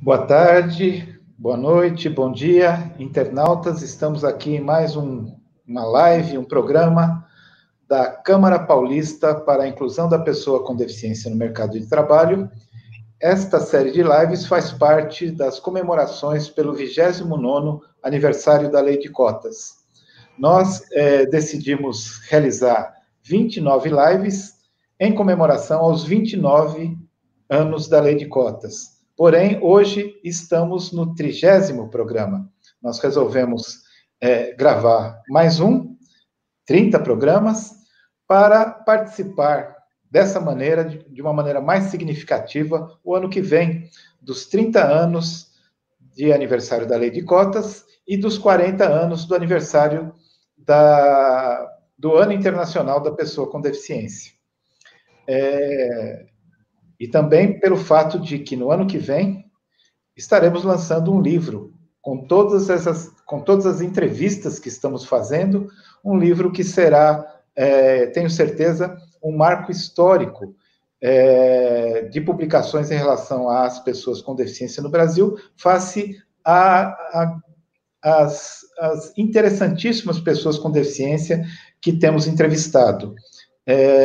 Boa tarde, boa noite, bom dia, internautas. Estamos aqui em mais uma live, um programa da Câmara Paulista para a Inclusão da Pessoa com Deficiência no Mercado de Trabalho. Esta série de lives faz parte das comemorações pelo 29º aniversário da Lei de Cotas. Nós decidimos realizar 29 lives em comemoração aos 29 anos da Lei de Cotas. Porém, hoje estamos no 30º programa. Nós resolvemos gravar mais 30 programas, para participar dessa maneira, de uma maneira mais significativa, o ano que vem, dos 30 anos de aniversário da Lei de Cotas e dos 40 anos do aniversário do Ano Internacional da Pessoa com Deficiência. E também pelo fato de que no ano que vem estaremos lançando um livro com todas as entrevistas que estamos fazendo, um livro que será, tenho certeza, um marco histórico de publicações em relação às pessoas com deficiência no Brasil, face às interessantíssimas pessoas com deficiência que temos entrevistado.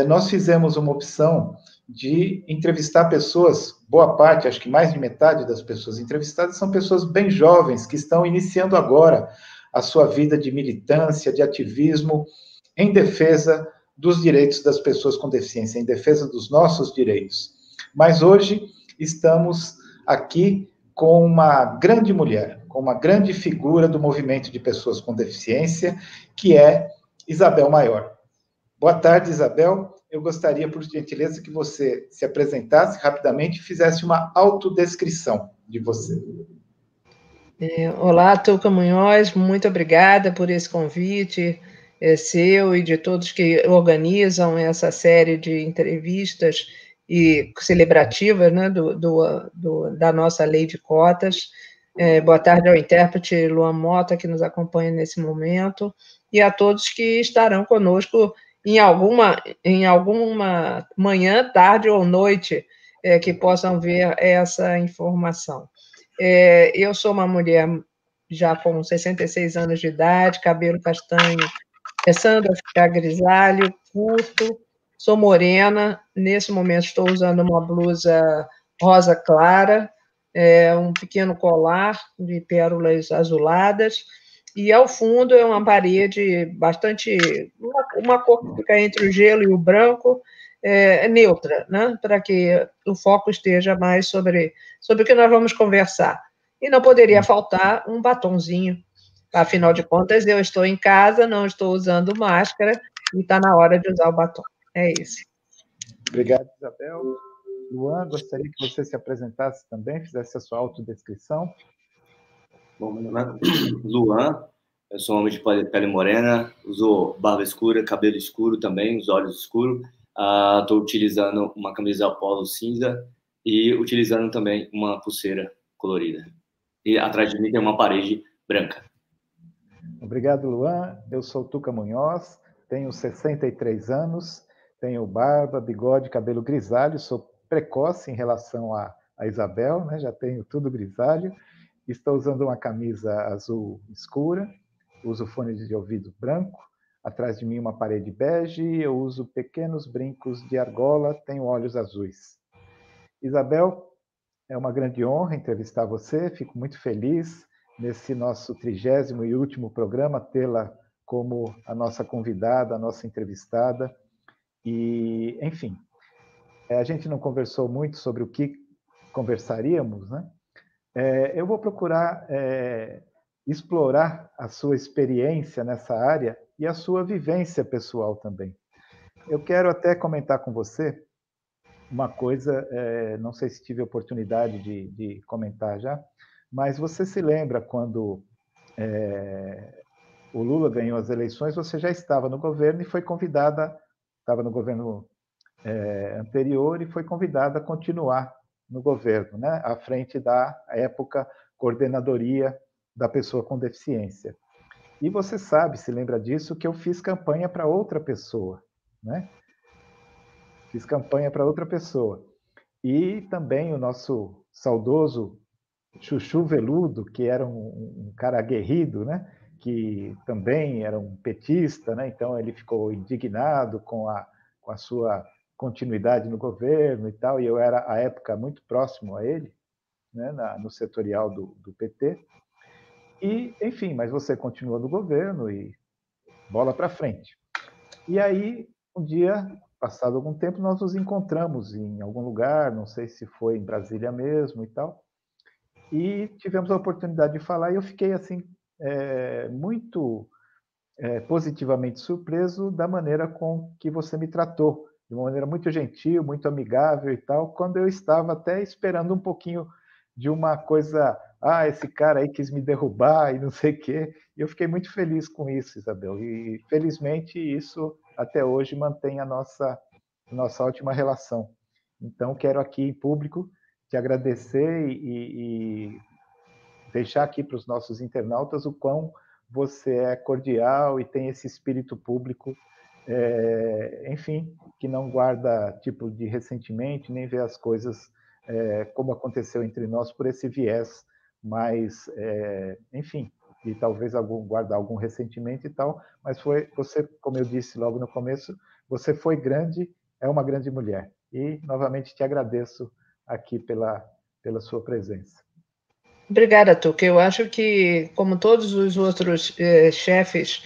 Nós fizemos uma opção de entrevistar pessoas, boa parte, acho que mais de metade das pessoas entrevistadas são pessoas bem jovens, que estão iniciando agora a sua vida de militância, de ativismo, em defesa dos direitos das pessoas com deficiência, em defesa dos nossos direitos. Mas hoje estamos aqui com uma grande mulher, com uma grande figura do movimento de pessoas com deficiência, que é Isabel Maior. Boa tarde, Isabel. Eu gostaria, por gentileza, que você se apresentasse rapidamente e fizesse uma autodescrição de você. Olá, Tuca Munhoz, muito obrigada por esse convite, seu e de todos que organizam essa série de entrevistas e celebrativas, né, da nossa lei de cotas. Boa tarde ao intérprete Luan Mota, que nos acompanha nesse momento, e a todos que estarão conosco em alguma manhã, tarde ou noite, que possam ver essa informação. Eu sou uma mulher já com 66 anos de idade, cabelo castanho, começando a ficar grisalho, curto, sou morena, nesse momento estou usando uma blusa rosa clara, um pequeno colar de pérolas azuladas, e ao fundo é uma parede bastante, uma cor que fica entre o gelo e o branco, neutra, né? Para que o foco esteja mais sobre o que nós vamos conversar. E não poderia faltar um batonzinho. Afinal de contas, eu estou em casa, não estou usando máscara, e está na hora de usar o batom. É isso. Obrigado, Isabel. Luan, gostaria que você se apresentasse também, fizesse a sua autodescrição. Bom, meu nome é Luan, eu sou um homem de pele morena, uso barba escura, cabelo escuro também, os olhos escuros. Estou utilizando uma camisa polo cinza e utilizando também uma pulseira colorida. E atrás de mim tem uma parede branca. Obrigado, Luan. Eu sou Tuca Munhoz, tenho 63 anos, tenho barba, bigode, cabelo grisalho, sou precoce em relação a Isabel, né? Já tenho tudo grisalho. Estou usando uma camisa azul escura, uso fone de ouvido branco, atrás de mim uma parede bege, eu uso pequenos brincos de argola, tenho olhos azuis. Isabel, é uma grande honra entrevistar você, fico muito feliz nesse nosso 30º e último programa, tê-la como a nossa convidada, a nossa entrevistada. E, enfim, a gente não conversou muito sobre o que conversaríamos, né? Eu vou procurar explorar a sua experiência nessa área e a sua vivência pessoal também. Eu quero até comentar com você uma coisa, não sei se tive a oportunidade de comentar já, mas você se lembra quando o Lula ganhou as eleições, você já estava no governo e foi convidada, estava no governo anterior e foi convidada a continuar no governo, né, à frente da época coordenadoria da pessoa com deficiência. E você sabe, se lembra disso, que eu fiz campanha para outra pessoa, né? Fiz campanha para outra pessoa. E também o nosso saudoso Chuchu Veludo, que era um cara aguerrido, né? Que também era um petista, né? Então ele ficou indignado com a sua continuidade no governo e tal, e eu era, à época, muito próximo a ele, né? No setorial do PT. E, enfim, mas você continua no governo e bola para frente. E aí, um dia, passado algum tempo, nós nos encontramos em algum lugar, não sei se foi em Brasília mesmo e tal, e tivemos a oportunidade de falar, e eu fiquei assim muito positivamente surpreso da maneira com que você me tratou, de uma maneira muito gentil, muito amigável e tal, quando eu estava até esperando um pouquinho de uma coisa, esse cara aí quis me derrubar e não sei o quê. E eu fiquei muito feliz com isso, Isabel. E felizmente isso até hoje mantém a nossa ótima relação. Então quero aqui em público te agradecer e deixar aqui para os nossos internautas o quão você é cordial e tem esse espírito público, enfim, que não guarda tipo de ressentimento, nem vê as coisas como aconteceu entre nós por esse viés, mas, enfim, e talvez guardar algum ressentimento e tal, mas você, como eu disse logo no começo, você foi grande, é uma grande mulher. E, novamente, te agradeço aqui pela sua presença. Obrigada, Tuca. Eu acho que, como todos os outros chefes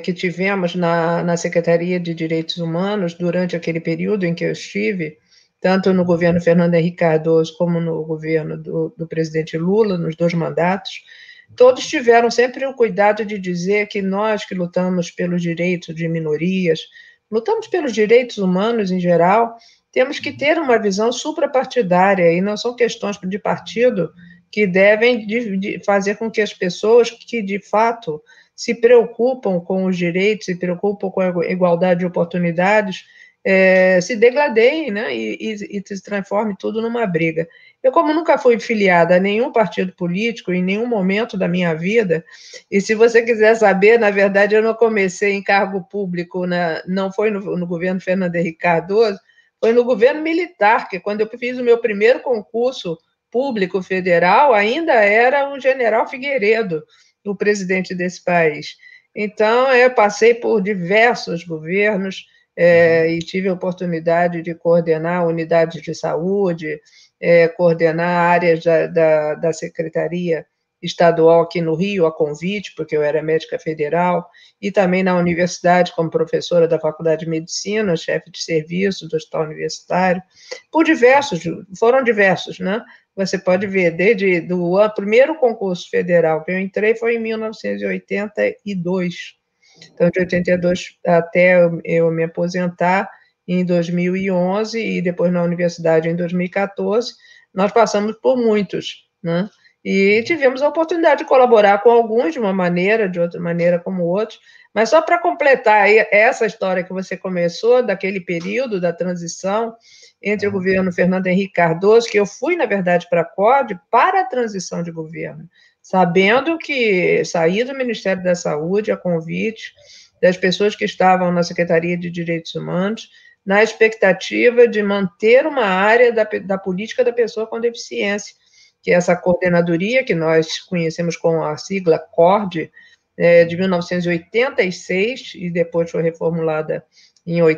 que tivemos na Secretaria de Direitos Humanos durante aquele período em que eu estive, tanto no governo Fernando Henrique Cardoso como no governo do presidente Lula, nos 2 mandatos, todos tiveram sempre o cuidado de dizer que nós que lutamos pelos direitos de minorias, lutamos pelos direitos humanos em geral, temos que ter uma visão suprapartidária, e não são questões de partido que devem fazer com que as pessoas que, de fato, se preocupam com os direitos, se preocupam com a igualdade de oportunidades, se degladeiem, né, e se transforme tudo numa briga. Eu, como nunca fui filiada a nenhum partido político em nenhum momento da minha vida, e se você quiser saber, na verdade, eu não comecei em cargo público, não foi no governo Fernando Henrique Cardoso, foi no governo militar, que quando eu fiz o meu primeiro concurso público federal, ainda era o general Figueiredo, o presidente desse país. Então, eu passei por diversos governos e tive a oportunidade de coordenar unidades de saúde, coordenar áreas da Secretaria Estadual aqui no Rio, a convite, porque eu era médica federal, e também na universidade como professora da Faculdade de Medicina, chefe de serviço do Hospital Universitário, foram diversos, né? Você pode ver, desde o primeiro concurso federal que eu entrei foi em 1982. Então, de 82 até eu me aposentar em 2011 e depois na universidade em 2014, nós passamos por muitos, né? E tivemos a oportunidade de colaborar com alguns de uma maneira, de outra maneira como outros, mas só para completar essa história que você começou, daquele período da transição entre o governo Fernando Henrique Cardoso, que eu fui, na verdade, para a COD, para a transição de governo, sabendo que saí do Ministério da Saúde a convite das pessoas que estavam na Secretaria de Direitos Humanos, na expectativa de manter uma área da política da pessoa com deficiência, que é essa coordenadoria, que nós conhecemos com a sigla CORD, de 1986, e depois foi reformulada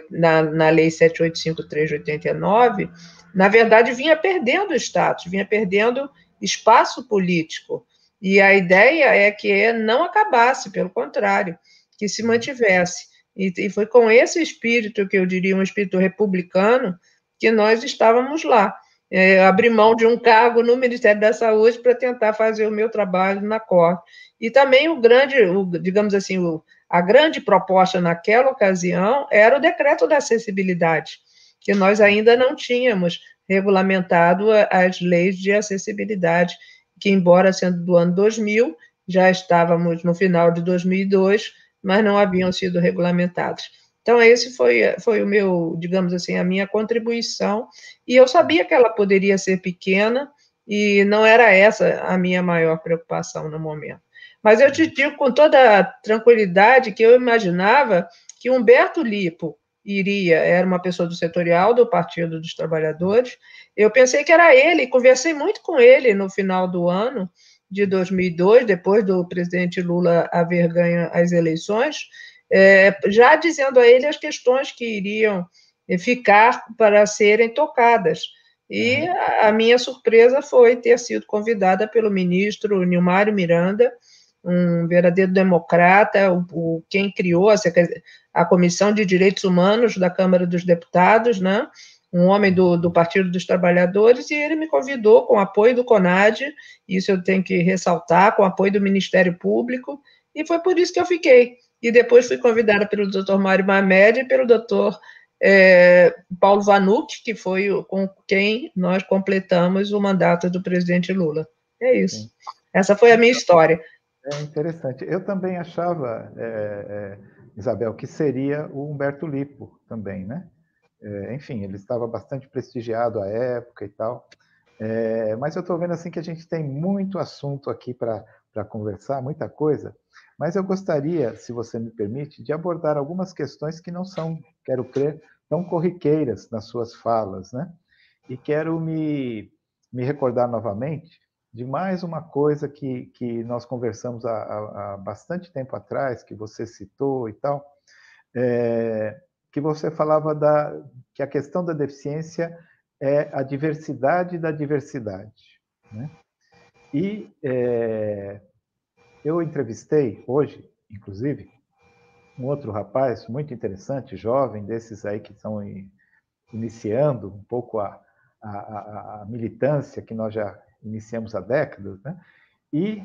na Lei 7853 de 89, na verdade, vinha perdendo status, vinha perdendo espaço político. E a ideia é que não acabasse, pelo contrário, que se mantivesse. E foi com esse espírito, que eu diria um espírito republicano, que nós estávamos lá. Abri mão de um cargo no Ministério da Saúde para tentar fazer o meu trabalho na COR. E também digamos assim, a grande proposta naquela ocasião era o decreto da acessibilidade, que nós ainda não tínhamos regulamentado as leis de acessibilidade, que, embora sendo do ano 2000, já estávamos no final de 2002, mas não haviam sido regulamentados. Então, esse foi o meu, digamos assim, a minha contribuição, e eu sabia que ela poderia ser pequena, e não era essa a minha maior preocupação no momento. Mas eu te digo com toda a tranquilidade que eu imaginava que Humberto Lippo era uma pessoa do setorial do Partido dos Trabalhadores. Eu pensei que era ele, conversei muito com ele no final do ano de 2002, depois do presidente Lula haver ganho as eleições, já dizendo a ele as questões que iriam ficar para serem tocadas. E a minha surpresa foi ter sido convidada pelo ministro Nilmário Miranda, um verdadeiro democrata, quem criou a Comissão de Direitos Humanos da Câmara dos Deputados, né? Um homem do Partido dos Trabalhadores, e ele me convidou com o apoio do CONAD, isso eu tenho que ressaltar, com o apoio do Ministério Público, e foi por isso que eu fiquei. E depois fui convidada pelo Dr. Mário Mamed e pelo Dr. Paulo Vanucci, que foi com quem nós completamos o mandato do presidente Lula. É isso. Sim. Essa foi a minha história. É interessante. Eu também achava, Isabel, que seria o Humberto Lippo também, né? Enfim, ele estava bastante prestigiado à época e tal. Mas eu estou vendo assim que a gente tem muito assunto aqui para conversar, muita coisa. Mas eu gostaria, se você me permite, de abordar algumas questões que não são, quero crer, tão corriqueiras nas suas falas, né? E quero me recordar novamente de mais uma coisa que nós conversamos há bastante tempo atrás, que você citou e tal, que você falava que a questão da deficiência é a diversidade da diversidade, né? E eu entrevistei hoje, inclusive, um outro rapaz muito interessante, jovem, desses aí que estão iniciando um pouco a militância que nós já iniciamos há décadas, né? E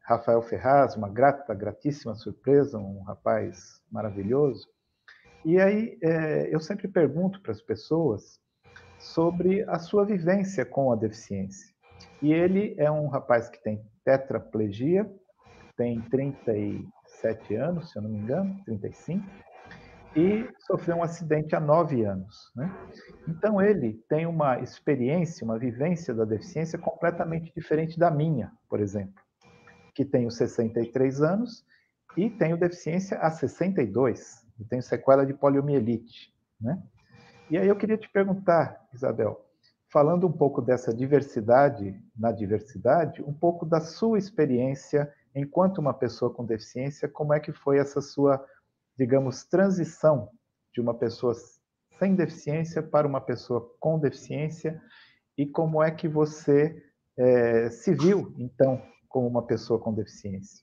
Rafael Ferraz, uma gratíssima surpresa, um rapaz maravilhoso. E aí eu sempre pergunto para as pessoas sobre a sua vivência com a deficiência. E ele é um rapaz que tem tetraplegia, tem 37 anos, se eu não me engano, 35, e sofreu um acidente há 9 anos, né? Então, ele tem uma experiência, uma vivência da deficiência completamente diferente da minha, por exemplo, que tenho 63 anos e tenho deficiência há 62, e tenho sequela de poliomielite, né? E aí eu queria te perguntar, Isabel, falando um pouco dessa diversidade na diversidade, um pouco da sua experiência enquanto uma pessoa com deficiência, como é que foi essa sua, digamos, transição de uma pessoa sem deficiência para uma pessoa com deficiência, e como é que você se viu, então, como uma pessoa com deficiência?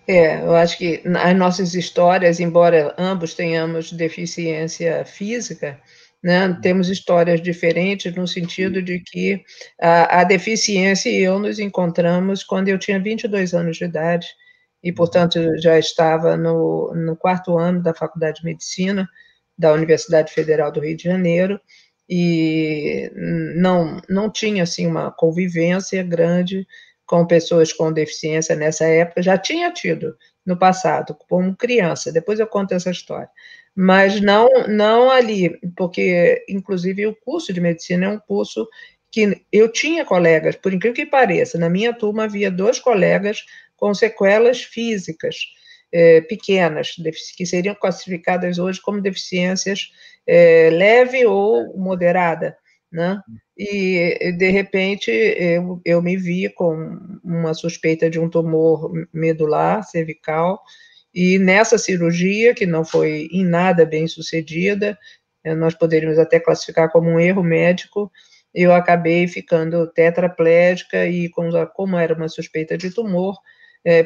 Eu acho que as nossas histórias, embora ambos tenhamos deficiência física, né, temos histórias diferentes no sentido de que a deficiência e eu nos encontramos quando eu tinha 22 anos de idade, e, portanto, já estava no 4º ano da Faculdade de Medicina da Universidade Federal do Rio de Janeiro, e não tinha, assim, uma convivência grande com pessoas com deficiência nessa época. Já tinha tido no passado, como criança, depois eu conto essa história, mas não ali, porque, inclusive, o curso de medicina é um curso que eu tinha colegas, por incrível que pareça, na minha turma havia 2 colegas com sequelas físicas pequenas, que seriam classificadas hoje como deficiências leve ou moderada, né? E, de repente, eu me vi com uma suspeita de um tumor medular cervical, e nessa cirurgia, que não foi em nada bem sucedida, nós poderíamos até classificar como um erro médico, eu acabei ficando tetraplégica, e como era uma suspeita de tumor,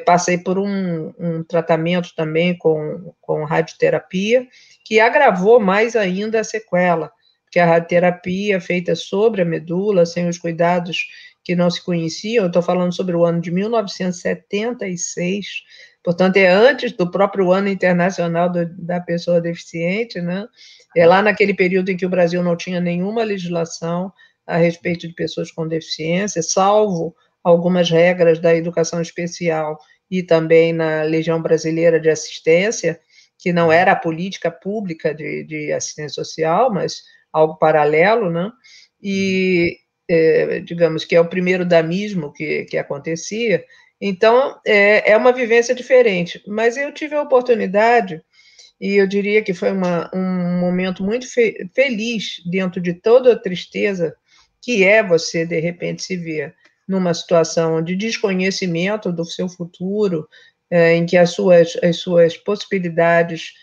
passei por um tratamento também com radioterapia, que agravou mais ainda a sequela, que a radioterapia feita sobre a medula, sem os cuidados que não se conheciam, eu estou falando sobre o ano de 1976, portanto, é antes do próprio Ano Internacional da Pessoa Deficiente, né? É lá naquele período em que o Brasil não tinha nenhuma legislação a respeito de pessoas com deficiência, salvo algumas regras da educação especial e também na Legião Brasileira de Assistência, que não era a política pública de assistência social, mas algo paralelo, né? E, digamos, que é o primeiro damismo que acontecia. Então, é uma vivência diferente. Mas eu tive a oportunidade e eu diria que foi um momento muito feliz dentro de toda a tristeza que é você, de repente, se ver numa situação de desconhecimento do seu futuro, em que as suas possibilidades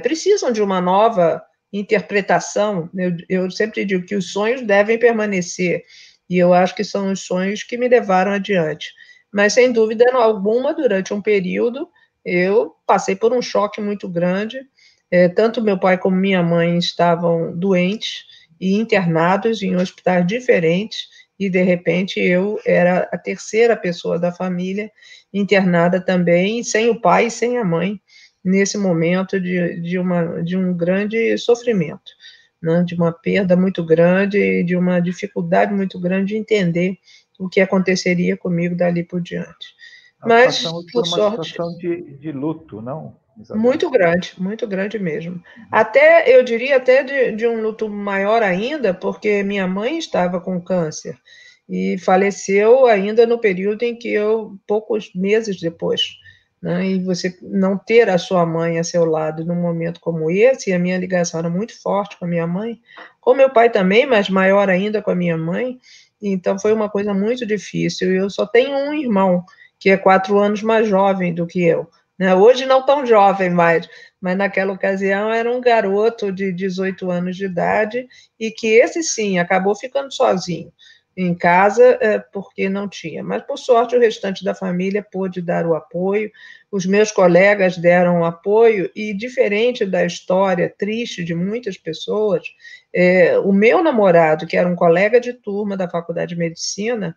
precisam de uma nova interpretação. Eu sempre digo que os sonhos devem permanecer, e eu acho que são os sonhos que me levaram adiante. Mas, sem dúvida alguma, durante um período, eu passei por um choque muito grande. Tanto meu pai como minha mãe estavam doentes e internados em hospitais diferentes, e, de repente, eu era a terceira pessoa da família internada também, sem o pai e sem a mãe, nesse momento de um grande sofrimento, né? De uma perda muito grande, de uma dificuldade muito grande de entender o que aconteceria comigo dali por diante. Mas, passamos por por uma sorte, situação de luto, não, Isabel? muito grande mesmo. Até, eu diria, até de um luto maior ainda, porque minha mãe estava com câncer e faleceu ainda no período em que poucos meses depois, né? E você não ter a sua mãe a seu lado num momento como esse, e a minha ligação era muito forte com a minha mãe, com meu pai também, mas maior ainda com a minha mãe, então foi uma coisa muito difícil. Eu só tenho um irmão, que é 4 anos mais jovem do que eu, né? Hoje não tão jovem mais, mas naquela ocasião era um garoto de 18 anos de idade, e que esse sim acabou ficando sozinho em casa, porque não tinha. Mas, por sorte, o restante da família pôde dar o apoio, os meus colegas deram o apoio, e, diferente da história triste de muitas pessoas, o meu namorado, que era um colega de turma da Faculdade de Medicina,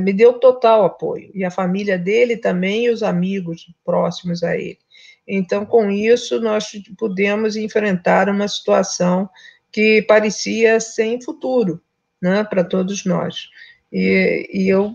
me deu total apoio, e a família dele também, e os amigos próximos a ele. Então, com isso, nós pudemos enfrentar uma situação que parecia sem futuro, né, para todos nós. E eu,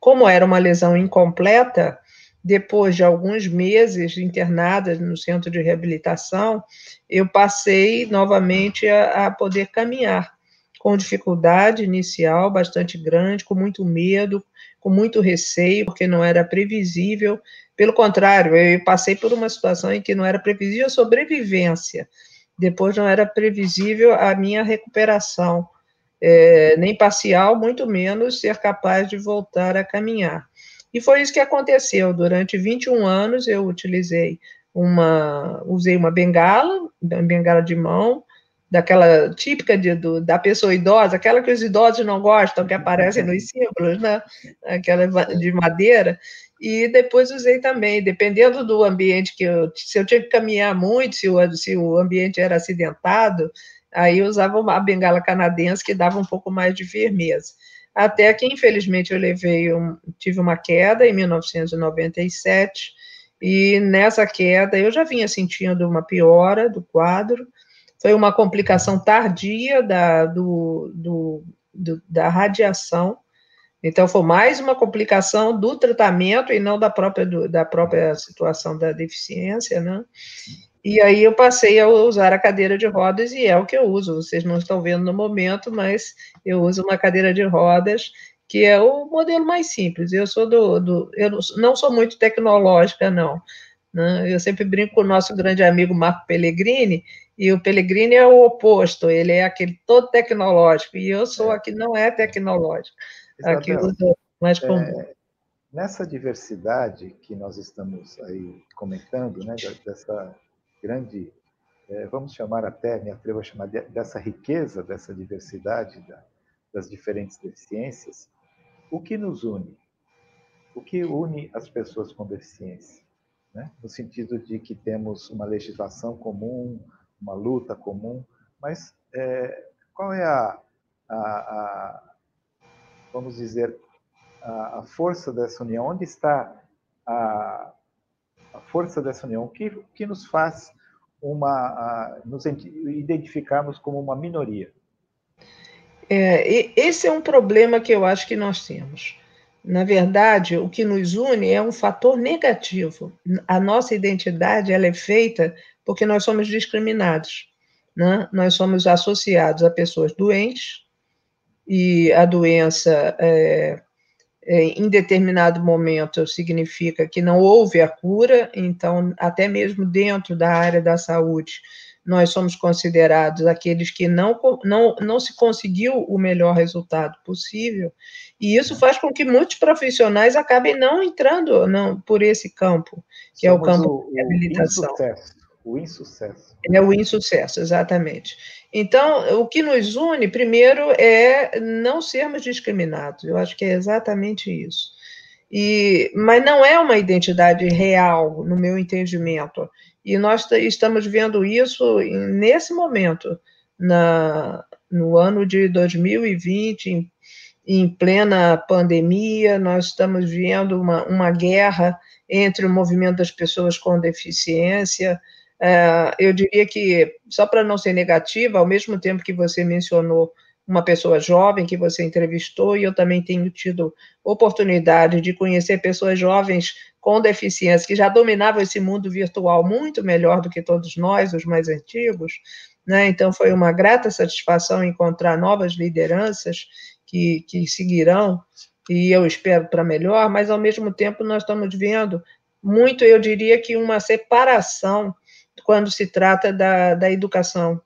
como era uma lesão incompleta, depois de alguns meses internada no centro de reabilitação, eu passei novamente a poder caminhar, com dificuldade inicial bastante grande, com muito medo, com muito receio, porque não era previsível. Pelo contrário, eu passei por uma situação em que não era previsível a sobrevivência, depois não era previsível a minha recuperação, nem parcial, muito menos ser capaz de voltar a caminhar. E foi isso que aconteceu. Durante 21 anos, eu usei uma bengala de mão, daquela típica da pessoa idosa, aquela que os idosos não gostam, que aparecem nos símbolos, né? Aquela de madeira. E depois usei também, dependendo do ambiente se eu tinha que caminhar muito, se o ambiente era acidentado, aí eu usava uma bengala canadense que dava um pouco mais de firmeza. Até que, infelizmente, tive uma queda em 1997, e nessa queda eu já vinha sentindo uma piora do quadro. Foi uma complicação tardia da radiação, então foi mais uma complicação do tratamento e não da própria situação da deficiência, né? E aí eu passei a usar a cadeira de rodas, e é o que eu uso. Vocês não estão vendo no momento, mas eu uso uma cadeira de rodas, que é o modelo mais simples. Eu não sou muito tecnológica, não, né? Eu sempre brinco com o nosso grande amigo Marco Pellegrini, e o Pellegrini é o oposto, ele é aquele todo tecnológico, e eu sou a que não é tecnológico, a que usa mais comum. Nessa diversidade que nós estamos aí comentando, né, dessa grande, vamos chamar até, me atrevo a chamar dessa riqueza, dessa diversidade das diferentes deficiências, o que nos une? O que une as pessoas com deficiência? Né? No sentido de que temos uma legislação comum, uma luta comum, mas qual é vamos dizer, a força dessa união? Onde está a força dessa união? O que nos faz nos identificarmos como uma minoria? Esse é um problema que eu acho que nós temos. Na verdade, o que nos une é um fator negativo. A nossa identidade ela é feita porque nós somos discriminados, né? Nós somos associados a pessoas doentes, e a doença em determinado momento significa que não houve a cura, então, até mesmo dentro da área da saúde, nós somos considerados aqueles que não se conseguiu o melhor resultado possível, e isso faz com que muitos profissionais acabem não entrando por esse campo, que é o campo da reabilitação. O insucesso. É o insucesso, exatamente. Então, o que nos une, primeiro, é não sermos discriminados. Eu acho que é exatamente isso. Mas não é uma identidade real, no meu entendimento. E nós estamos vendo isso nesse momento, no ano de 2020, em plena pandemia, nós estamos vendo uma guerra entre o movimento das pessoas com deficiência. Eu diria que, só para não ser negativa, ao mesmo tempo que você mencionou uma pessoa jovem que você entrevistou, e eu também tenho tido oportunidade de conhecer pessoas jovens com deficiência, que já dominavam esse mundo virtual muito melhor do que todos nós, os mais antigos, né? Então, foi uma grata satisfação encontrar novas lideranças que seguirão, e eu espero para melhor, mas, ao mesmo tempo, nós estamos vendo muito, eu diria que uma separação quando se trata da educação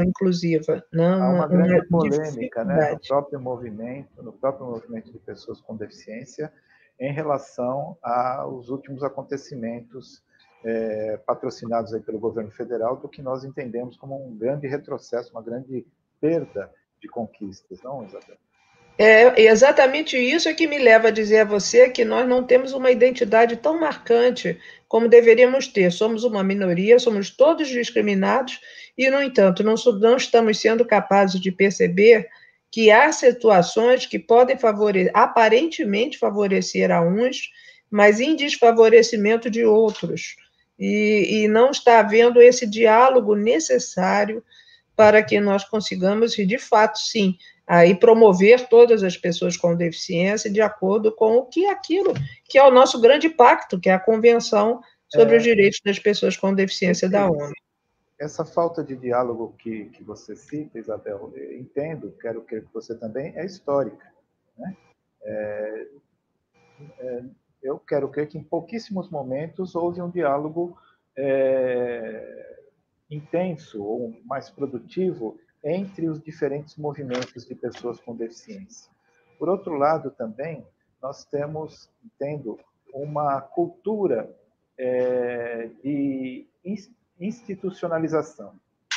inclusiva. Há uma grande polêmica, né, no próprio movimento de pessoas com deficiência, em relação aos últimos acontecimentos patrocinados aí pelo governo federal, do que nós entendemos como um grande retrocesso, uma grande perda de conquistas, não, Isabel? Exatamente isso que me leva a dizer a você que nós não temos uma identidade tão marcante como deveríamos ter. Somos uma minoria, somos todos discriminados e, no entanto, não estamos sendo capazes de perceber que há situações que podem aparentemente favorecer a uns, mas em desfavorecimento de outros. E não está havendo esse diálogo necessário para que nós consigamos, de fato, sim, aí promover todas as pessoas com deficiência de acordo com aquilo que é o nosso grande pacto, que é a Convenção sobre os Direitos das Pessoas com Deficiência da ONU. Essa falta de diálogo que você cita, Isabel, entendo, quero crer que você também, é histórica, né? Eu quero crer que em pouquíssimos momentos houve um diálogo intenso ou mais produtivo entre os diferentes movimentos de pessoas com deficiência. Por outro lado, também, nós temos, entendo, uma cultura de institucionalização.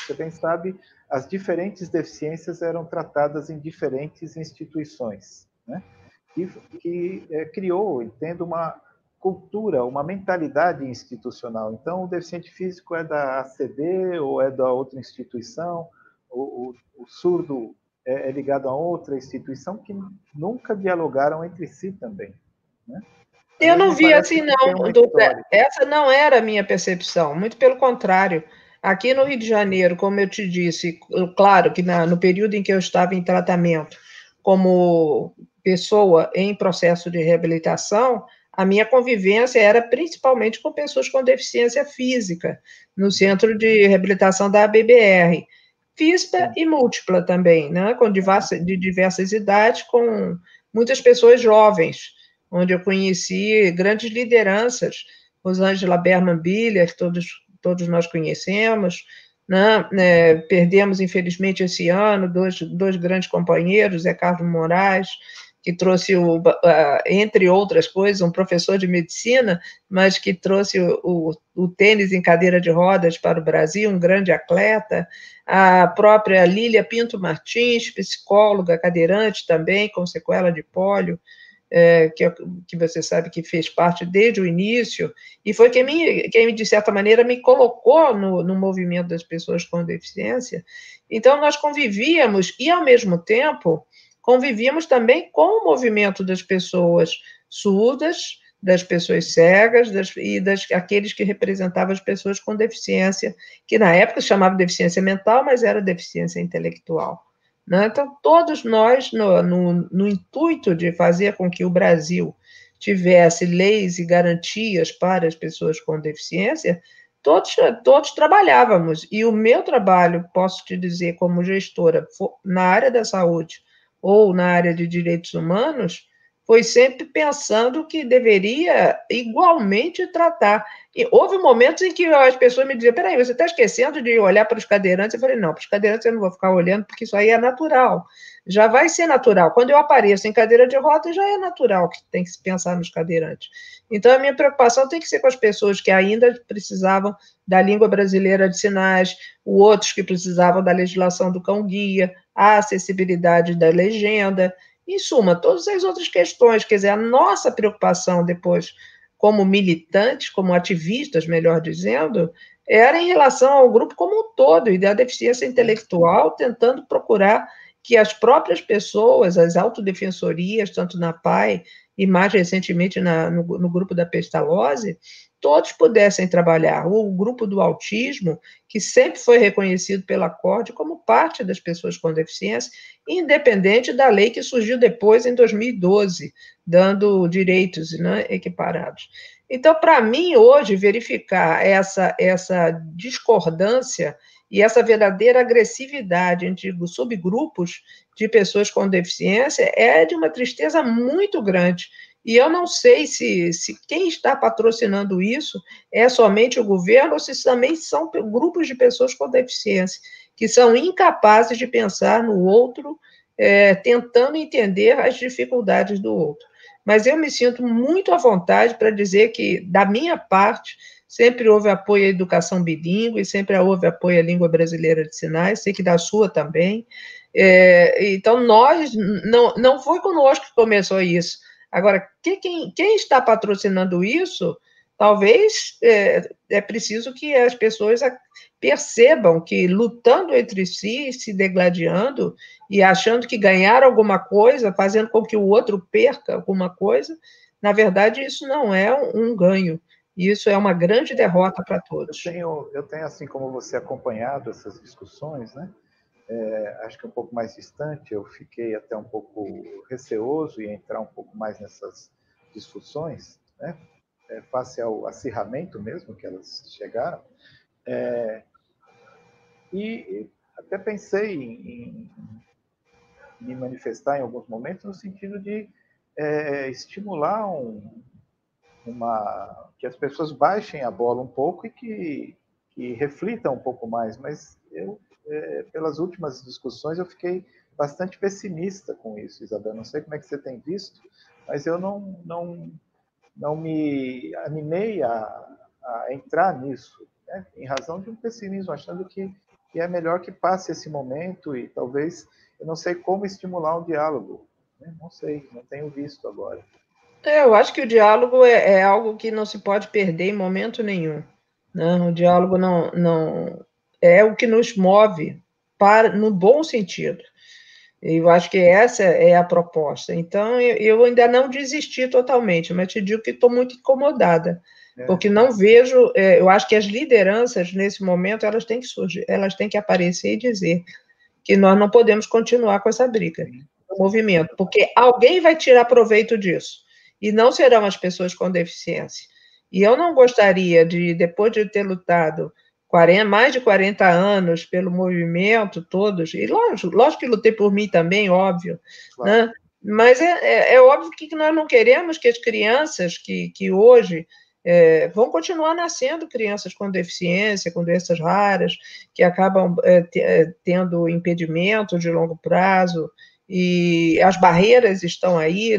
Você bem sabe, as diferentes deficiências eram tratadas em diferentes instituições, né? que criou, entendo, uma cultura, uma mentalidade institucional. Então, o deficiente físico é da ACD ou é da outra instituição, o surdo é ligado a outra instituição, que nunca dialogaram entre si também, né? Eu não vi assim, não, doutora. Essa não era a minha percepção, muito pelo contrário. Aqui no Rio de Janeiro, como eu te disse, claro que no período em que eu estava em tratamento como pessoa em processo de reabilitação, a minha convivência era principalmente com pessoas com deficiência física, no centro de reabilitação da ABBR, física e múltipla também, né, de diversas idades, com muitas pessoas jovens, onde eu conheci grandes lideranças, Rosângela Berman Biller, todos nós conhecemos, né? Perdemos, infelizmente, esse ano, dois grandes companheiros, Zé Carlos Moraes, que trouxe, entre outras coisas, um professor de medicina, mas que trouxe o tênis em cadeira de rodas para o Brasil, um grande atleta, a própria Lília Pinto Martins, psicóloga, cadeirante também, com sequela de pólio, que você sabe que fez parte desde o início, e foi quem de certa maneira, me colocou no movimento das pessoas com deficiência. Então, nós convivíamos, e, ao mesmo tempo, convivíamos também com o movimento das pessoas surdas, das pessoas cegas e aqueles que representavam as pessoas com deficiência, que na época se chamava deficiência mental, mas era deficiência intelectual. Né? Então, todos nós, no intuito de fazer com que o Brasil tivesse leis e garantias para as pessoas com deficiência, todos trabalhávamos. E o meu trabalho, posso te dizer, como gestora, na área da saúde ou na área de direitos humanos, foi sempre pensando que deveria igualmente tratar. E houve momentos em que as pessoas me diziam, peraí, você está esquecendo de olhar para os cadeirantes? Eu falei, não, para os cadeirantes eu não vou ficar olhando, porque isso aí é natural. Já vai ser natural. Quando eu apareço em cadeira de roda, já é natural que tem que se pensar nos cadeirantes. Então, a minha preocupação tem que ser com as pessoas que ainda precisavam da língua brasileira de sinais, outros que precisavam da legislação do cão-guia, a acessibilidade da legenda, em suma, todas as outras questões. Quer dizer, a nossa preocupação depois, como militantes, como ativistas, melhor dizendo, era em relação ao grupo como um todo, e da deficiência intelectual, tentando procurar que as próprias pessoas, as autodefensorias, tanto na PAI e mais recentemente no grupo da pestalose, todos pudessem trabalhar. O grupo do autismo, que sempre foi reconhecido pela CORD como parte das pessoas com deficiência, independente da lei que surgiu depois, em 2012, dando direitos, né, equiparados. Então, para mim, hoje, verificar essa discordância e essa verdadeira agressividade entre subgrupos de pessoas com deficiência é de uma tristeza muito grande. E eu não sei se quem está patrocinando isso é somente o governo ou se também são grupos de pessoas com deficiência, que são incapazes de pensar no outro, tentando entender as dificuldades do outro. Mas eu me sinto muito à vontade para dizer que, da minha parte, sempre houve apoio à educação bilíngue, sempre houve apoio à língua brasileira de sinais, sei que da sua também. Então, nós, não foi conosco que começou isso. Agora, quem está patrocinando isso, talvez é preciso que as pessoas percebam que, lutando entre si, se degladiando e achando que ganharam alguma coisa, fazendo com que o outro perca alguma coisa, na verdade, isso não é um ganho. Isso é uma grande derrota para todos. Eu tenho, assim como você, acompanhado essas discussões, né? Acho que um pouco mais distante, eu fiquei até um pouco receoso em entrar um pouco mais nessas discussões, né? Face ao acirramento mesmo que elas chegaram. E até pensei em me manifestar em alguns momentos no sentido de estimular que as pessoas baixem a bola um pouco e que reflitam um pouco mais, mas eu, pelas últimas discussões, eu fiquei bastante pessimista com isso, Isabel. Não sei como é que você tem visto, mas eu não me animei a entrar nisso, né? Em razão de um pessimismo, achando que é melhor que passe esse momento e talvez, eu não sei como estimular um diálogo, né? Não sei, não tenho visto agora. Eu acho que o diálogo é algo que não se pode perder em momento nenhum, né? O diálogo não é o que nos move no bom sentido. Eu acho que essa é a proposta. Então, eu ainda não desisti totalmente, mas te digo que estou muito incomodada, porque não vejo. Eu acho que as lideranças, nesse momento, elas têm que surgir, elas têm que aparecer e dizer que nós não podemos continuar com essa briga, no movimento, porque alguém vai tirar proveito disso, e não serão as pessoas com deficiência. E eu não gostaria de, depois de ter lutado mais de 40 anos pelo movimento, todos, e lógico que lutei por mim também, óbvio, claro, né? Mas é óbvio que nós não queremos que as crianças que hoje vão continuar nascendo crianças com deficiência, com doenças raras, que acabam tendo impedimento de longo prazo, e as barreiras estão aí,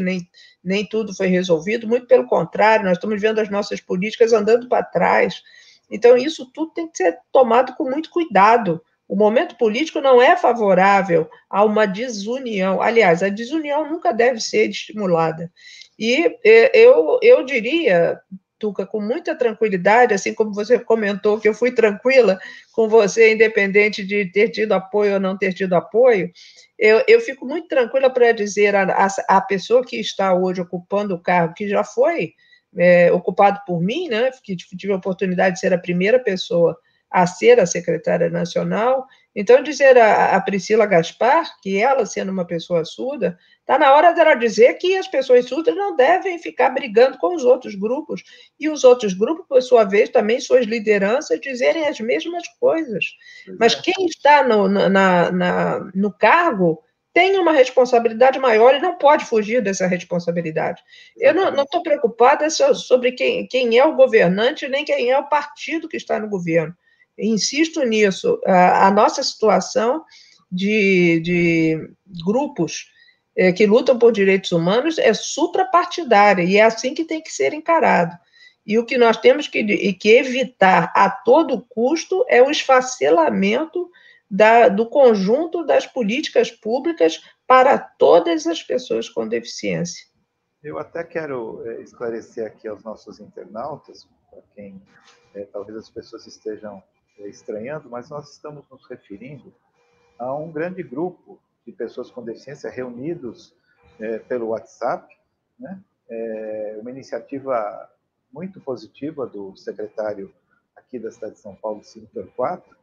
nem tudo foi resolvido, muito pelo contrário, nós estamos vendo as nossas políticas andando para trás. Então, isso tudo tem que ser tomado com muito cuidado. O momento político não é favorável a uma desunião. Aliás, a desunião nunca deve ser estimulada. E eu diria, Tuca, com muita tranquilidade, assim como você comentou que eu fui tranquila com você, independente de ter tido apoio ou não ter tido apoio, eu fico muito tranquila para dizer a pessoa que está hoje ocupando o cargo, que já foi ocupado por mim, né, que tive a oportunidade de ser a primeira pessoa a ser a secretária nacional. Então, dizer a Priscila Gaspar, que ela, sendo uma pessoa surda, está na hora dela dizer que as pessoas surdas não devem ficar brigando com os outros grupos, e os outros grupos, por sua vez, também suas lideranças, dizerem as mesmas coisas. Mas quem está no cargo tem uma responsabilidade maior e não pode fugir dessa responsabilidade. Eu não estou preocupada sobre quem é o governante, nem quem é o partido que está no governo. Insisto nisso. A nossa situação de grupos que lutam por direitos humanos é suprapartidária, e é assim que tem que ser encarado. E o que nós temos que evitar a todo custo é o esfacelamento do conjunto das políticas públicas para todas as pessoas com deficiência. Eu até quero esclarecer aqui aos nossos internautas, para quem talvez as pessoas estejam estranhando, mas nós estamos nos referindo a um grande grupo de pessoas com deficiência reunidos pelo WhatsApp, né? Uma iniciativa muito positiva do secretário aqui da cidade de São Paulo, Ciro Torquato.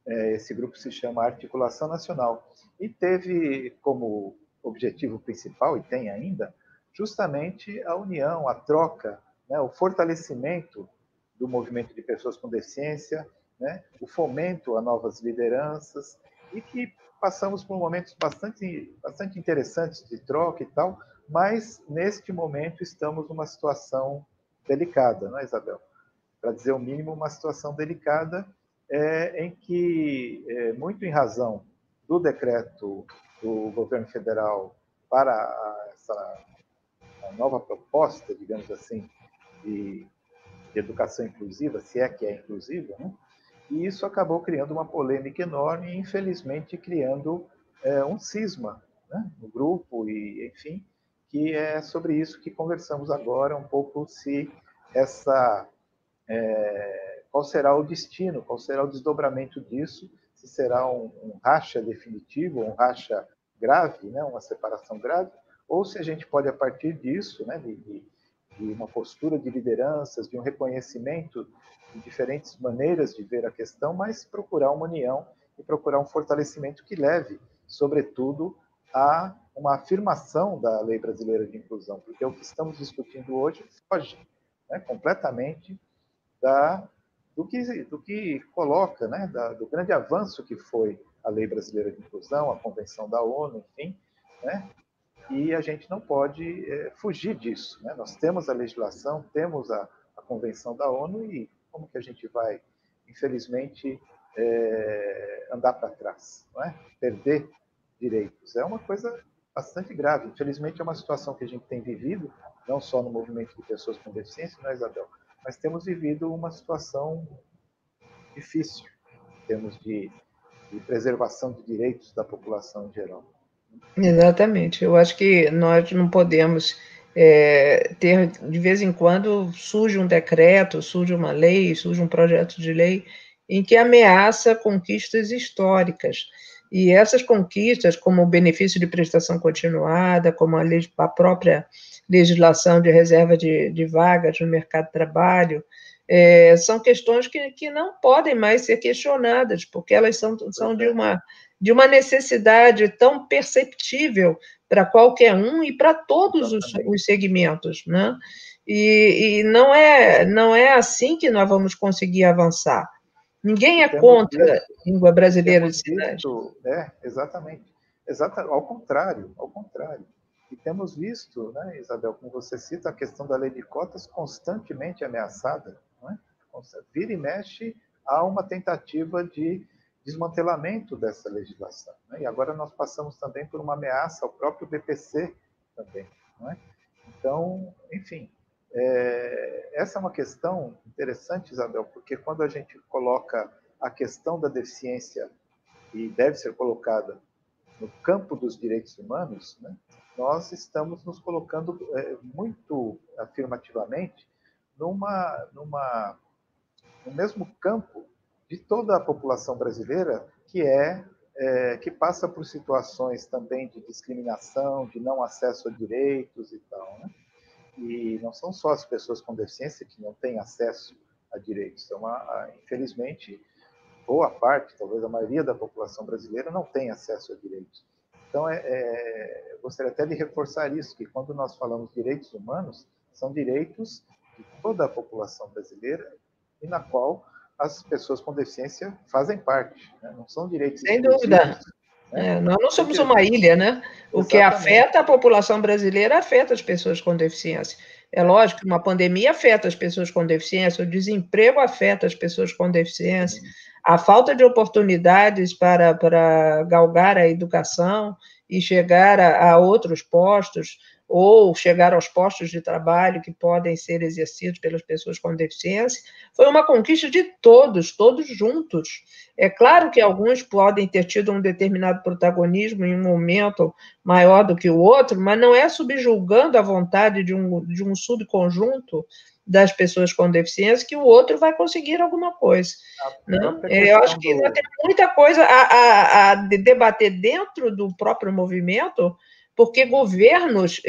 Esse grupo se chama Articulação Nacional e teve como objetivo principal, e tem ainda, justamente a união, a troca, né? O fortalecimento do movimento de pessoas com deficiência, né? O fomento a novas lideranças, e que passamos por momentos bastante interessantes de troca e tal, mas neste momento estamos numa situação delicada, não é, Isabel? Para dizer o mínimo, uma situação delicada em que, muito em razão do decreto do governo federal para essa nova proposta, digamos assim, de educação inclusiva, se é que é inclusiva, né? E isso acabou criando uma polêmica enorme e, infelizmente, criando um cisma, né, no grupo, e, enfim, que é sobre isso que conversamos agora, um pouco se qual será o destino, qual será o desdobramento disso, se será um racha definitivo, um racha grave, né, uma separação grave, ou se a gente pode, a partir disso, né, de uma postura de lideranças, de um reconhecimento de diferentes maneiras de ver a questão, mas procurar uma união e procurar um fortalecimento que leve, sobretudo, a uma afirmação da Lei Brasileira de Inclusão, porque o que estamos discutindo hoje foge, né, completamente do que coloca, né, do grande avanço que foi a Lei Brasileira de Inclusão, a Convenção da ONU, enfim, né? E a gente não pode fugir disso, né? Nós temos a legislação, temos a Convenção da ONU, e como que a gente vai, infelizmente, andar para trás, não é? Perder direitos? É uma coisa bastante grave. Infelizmente, é uma situação que a gente tem vivido, não só no movimento de pessoas com deficiência, não é, Isabel? Mas temos vivido uma situação difícil em termos de preservação de direitos da população em geral. Exatamente. Eu acho que nós não podemos ter, de vez em quando, surge um decreto, surge uma lei, surge um projeto de lei em que ameaça conquistas históricas. E essas conquistas, como o benefício de prestação continuada, como a própria legislação de reserva de vagas no mercado de trabalho, são questões que não podem mais ser questionadas, porque elas são de uma necessidade tão perceptível para qualquer um e para todos os segmentos, né? E não é assim que nós vamos conseguir avançar. Ninguém é contra a língua brasileira de sinais. Exatamente. Ao contrário. E temos visto, né, Isabel, como você cita, a questão da lei de cotas constantemente ameaçada. Não é? Vira e mexe, há uma tentativa de desmantelamento dessa legislação. Né? E agora nós passamos também por uma ameaça ao próprio BPC também. Não é? Então, enfim, essa é uma questão interessante, Isabel, porque quando a gente coloca a questão da deficiência, e deve ser colocada no campo dos direitos humanos, né, nós estamos nos colocando muito afirmativamente no mesmo campo de toda a população brasileira que passa por situações também de discriminação, de não acesso a direitos e tal, né? E não são só as pessoas com deficiência que não têm acesso a direitos. Então, infelizmente, boa parte, talvez a maioria da população brasileira não tem acesso a direitos. Então, eu gostaria até de reforçar isso, que quando nós falamos direitos humanos, são direitos de toda a população brasileira e na qual as pessoas com deficiência fazem parte. Né? Não são direitos Sem dúvida. Né? Nós não somos uma ilha, né? O que afeta a população brasileira afeta as pessoas com deficiência. É lógico que uma pandemia afeta as pessoas com deficiência, o desemprego afeta as pessoas com deficiência, a falta de oportunidades para galgar a educação e chegar a outros postos, ou chegar aos postos de trabalho que podem ser exercidos pelas pessoas com deficiência, foi uma conquista de todos juntos. É claro que alguns podem ter tido um determinado protagonismo em um momento maior do que o outro, mas não é subjulgando a vontade de um subconjunto das pessoas com deficiência que o outro vai conseguir alguma coisa. Né? Eu acho que ainda tem muita coisa a debater dentro do próprio movimento, porque governos,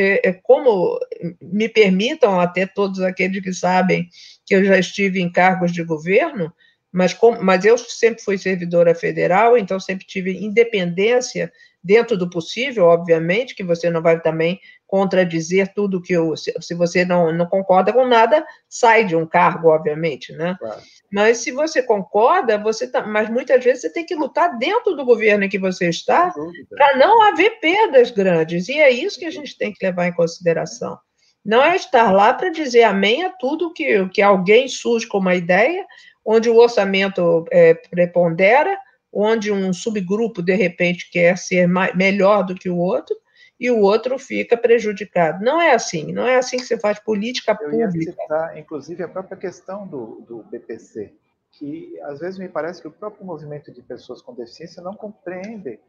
como me permitam até todos aqueles que sabem que eu já estive em cargos de governo, mas eu sempre fui servidora federal, então sempre tive independência dentro do possível, obviamente, que você não vai também contradizer tudo que se você não concorda com nada, sai de um cargo, obviamente, né? Claro. Mas se você concorda, mas muitas vezes você tem que lutar dentro do governo em que você está para não haver perdas grandes, e é isso que a gente tem que levar em consideração. Não é estar lá para dizer amém a tudo que alguém surge com uma ideia, onde o orçamento prepondera, onde um subgrupo, de repente, quer ser melhor do que o outro, e o outro fica prejudicado. Não é assim que você faz política pública. Eu ia citar, inclusive, a própria questão do BPC, que às vezes me parece que o próprio movimento de pessoas com deficiência não compreende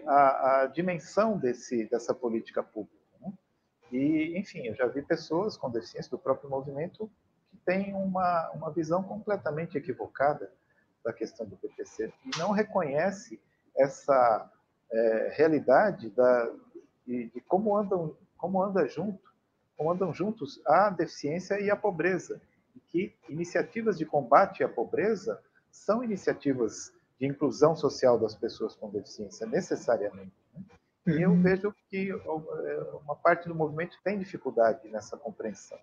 a dimensão dessa política pública. Né? E, enfim, eu já vi pessoas com deficiência do próprio movimento que têm uma visão completamente equivocada da questão do BPC e não reconhece essa realidade de como andam juntos a deficiência e a pobreza, e que iniciativas de combate à pobreza são iniciativas de inclusão social das pessoas com deficiência, necessariamente. Né? E eu vejo que uma parte do movimento tem dificuldade nessa compreensão.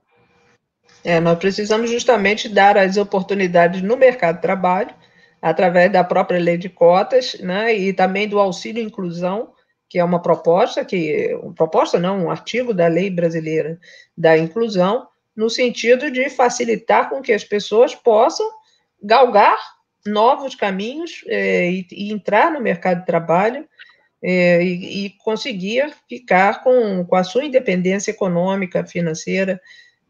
Nós precisamos justamente dar as oportunidades no mercado de trabalho, através da própria lei de cotas, né, e também do auxílio inclusão, que é uma proposta, um artigo da lei brasileira da inclusão, no sentido de facilitar com que as pessoas possam galgar novos caminhos e entrar no mercado de trabalho e conseguir ficar com a sua independência econômica, financeira,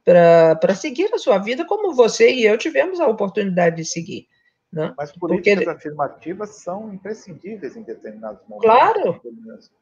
para seguir a sua vida como você e eu tivemos a oportunidade de seguir. Né? Mas políticas afirmativas são imprescindíveis em determinados momentos. Claro.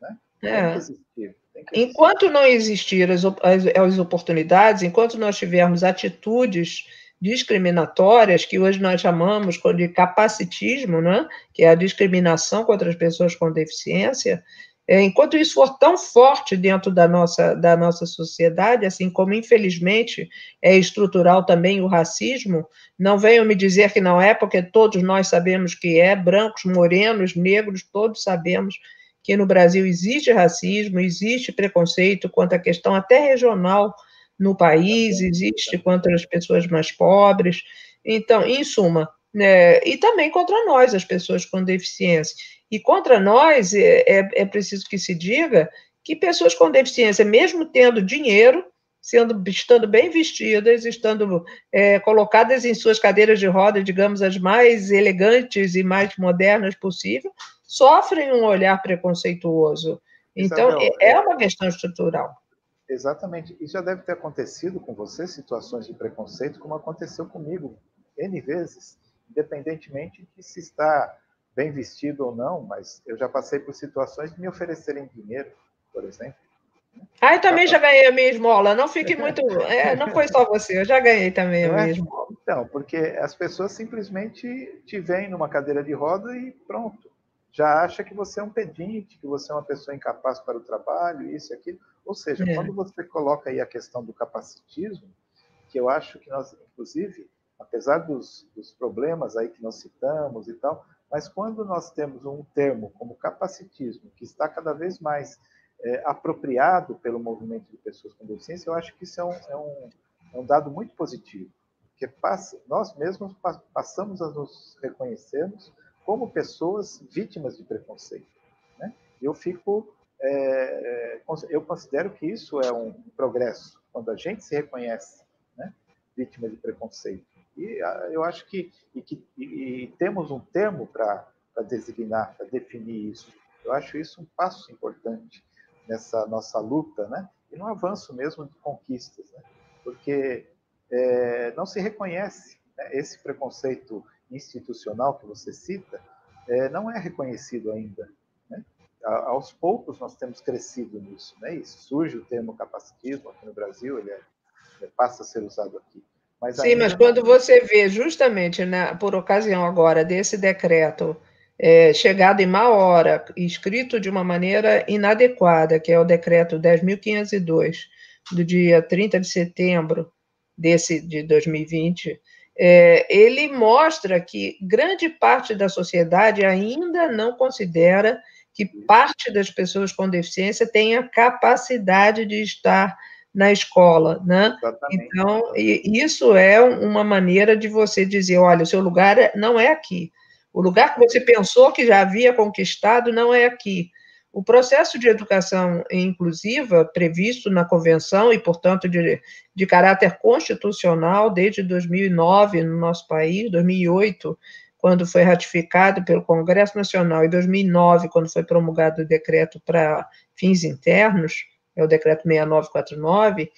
Né? Tem que existir. Enquanto não existir as oportunidades, enquanto nós tivermos atitudes discriminatórias, que hoje nós chamamos de capacitismo, né? Que é a discriminação contra as pessoas com deficiência, enquanto isso for tão forte dentro da nossa sociedade, assim como, infelizmente, é estrutural também o racismo, não venham me dizer que não é, porque todos nós sabemos que é, brancos, morenos, negros, todos sabemos que no Brasil existe racismo, existe preconceito quanto à questão até regional no país, existe contra as pessoas mais pobres. Então, em suma, e também contra nós, as pessoas com deficiência. E contra nós, é preciso que se diga que pessoas com deficiência, mesmo tendo dinheiro, estando bem vestidas, estando colocadas em suas cadeiras de roda, digamos, as mais elegantes e mais modernas possível, sofrem um olhar preconceituoso. Então, Isabel, é uma questão estrutural. Exatamente. E já deve ter acontecido com você situações de preconceito, como aconteceu comigo N vezes, independentemente de se está bem vestido ou não, mas eu já passei por situações de me oferecerem dinheiro, por exemplo. Eu também já ganhei a minha esmola. Não fique muito... não foi só você, eu já ganhei também a minha esmola. Então, porque as pessoas simplesmente te veem numa cadeira de roda e pronto. Já acha que você é um pedinte, que você é uma pessoa incapaz para o trabalho, isso e aquilo. Ou seja, quando você coloca aí a questão do capacitismo, que eu acho que nós, inclusive, apesar dos problemas aí que nós citamos e tal, mas quando nós temos um termo como capacitismo, que está cada vez mais apropriado pelo movimento de pessoas com deficiência, eu acho que isso é um dado muito positivo, porque nós mesmos passamos a nos reconhecermos como pessoas vítimas de preconceito, né? Eu considero que isso é um progresso, quando a gente se reconhece, né, vítima de preconceito. E eu acho que temos um termo para designar, para definir isso. Eu acho isso um passo importante nessa nossa luta, né? E no avanço mesmo de conquistas, né? Porque não se reconhece, né? Esse preconceito institucional que você cita não é reconhecido ainda, né? Aos poucos nós temos crescido nisso, né? E surge o termo capacitismo aqui no Brasil, ele passa a ser usado aqui. Mas sim, mas quando você vê justamente, né, por ocasião agora desse decreto chegado em má hora, escrito de uma maneira inadequada, que é o decreto 10.502, do dia 30 de setembro de 2020, ele mostra que grande parte da sociedade ainda não considera que parte das pessoas com deficiência tenha capacidade de estar na escola, né? Exatamente. Então, isso é uma maneira de você dizer, olha, o seu lugar não é aqui. O lugar que você pensou que já havia conquistado não é aqui. O processo de educação inclusiva, previsto na Convenção e, portanto, de caráter constitucional desde 2009 no nosso país, 2008, quando foi ratificado pelo Congresso Nacional, e 2009, quando foi promulgado o decreto para fins internos, é o decreto 6949,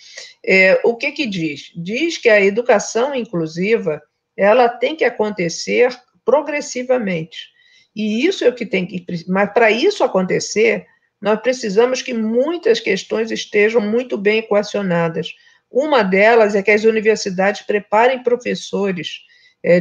o que diz? Diz que a educação inclusiva ela tem que acontecer progressivamente. E isso é o que tem que... Mas para isso acontecer, nós precisamos que muitas questões estejam muito bem equacionadas. Uma delas é que as universidades preparem professores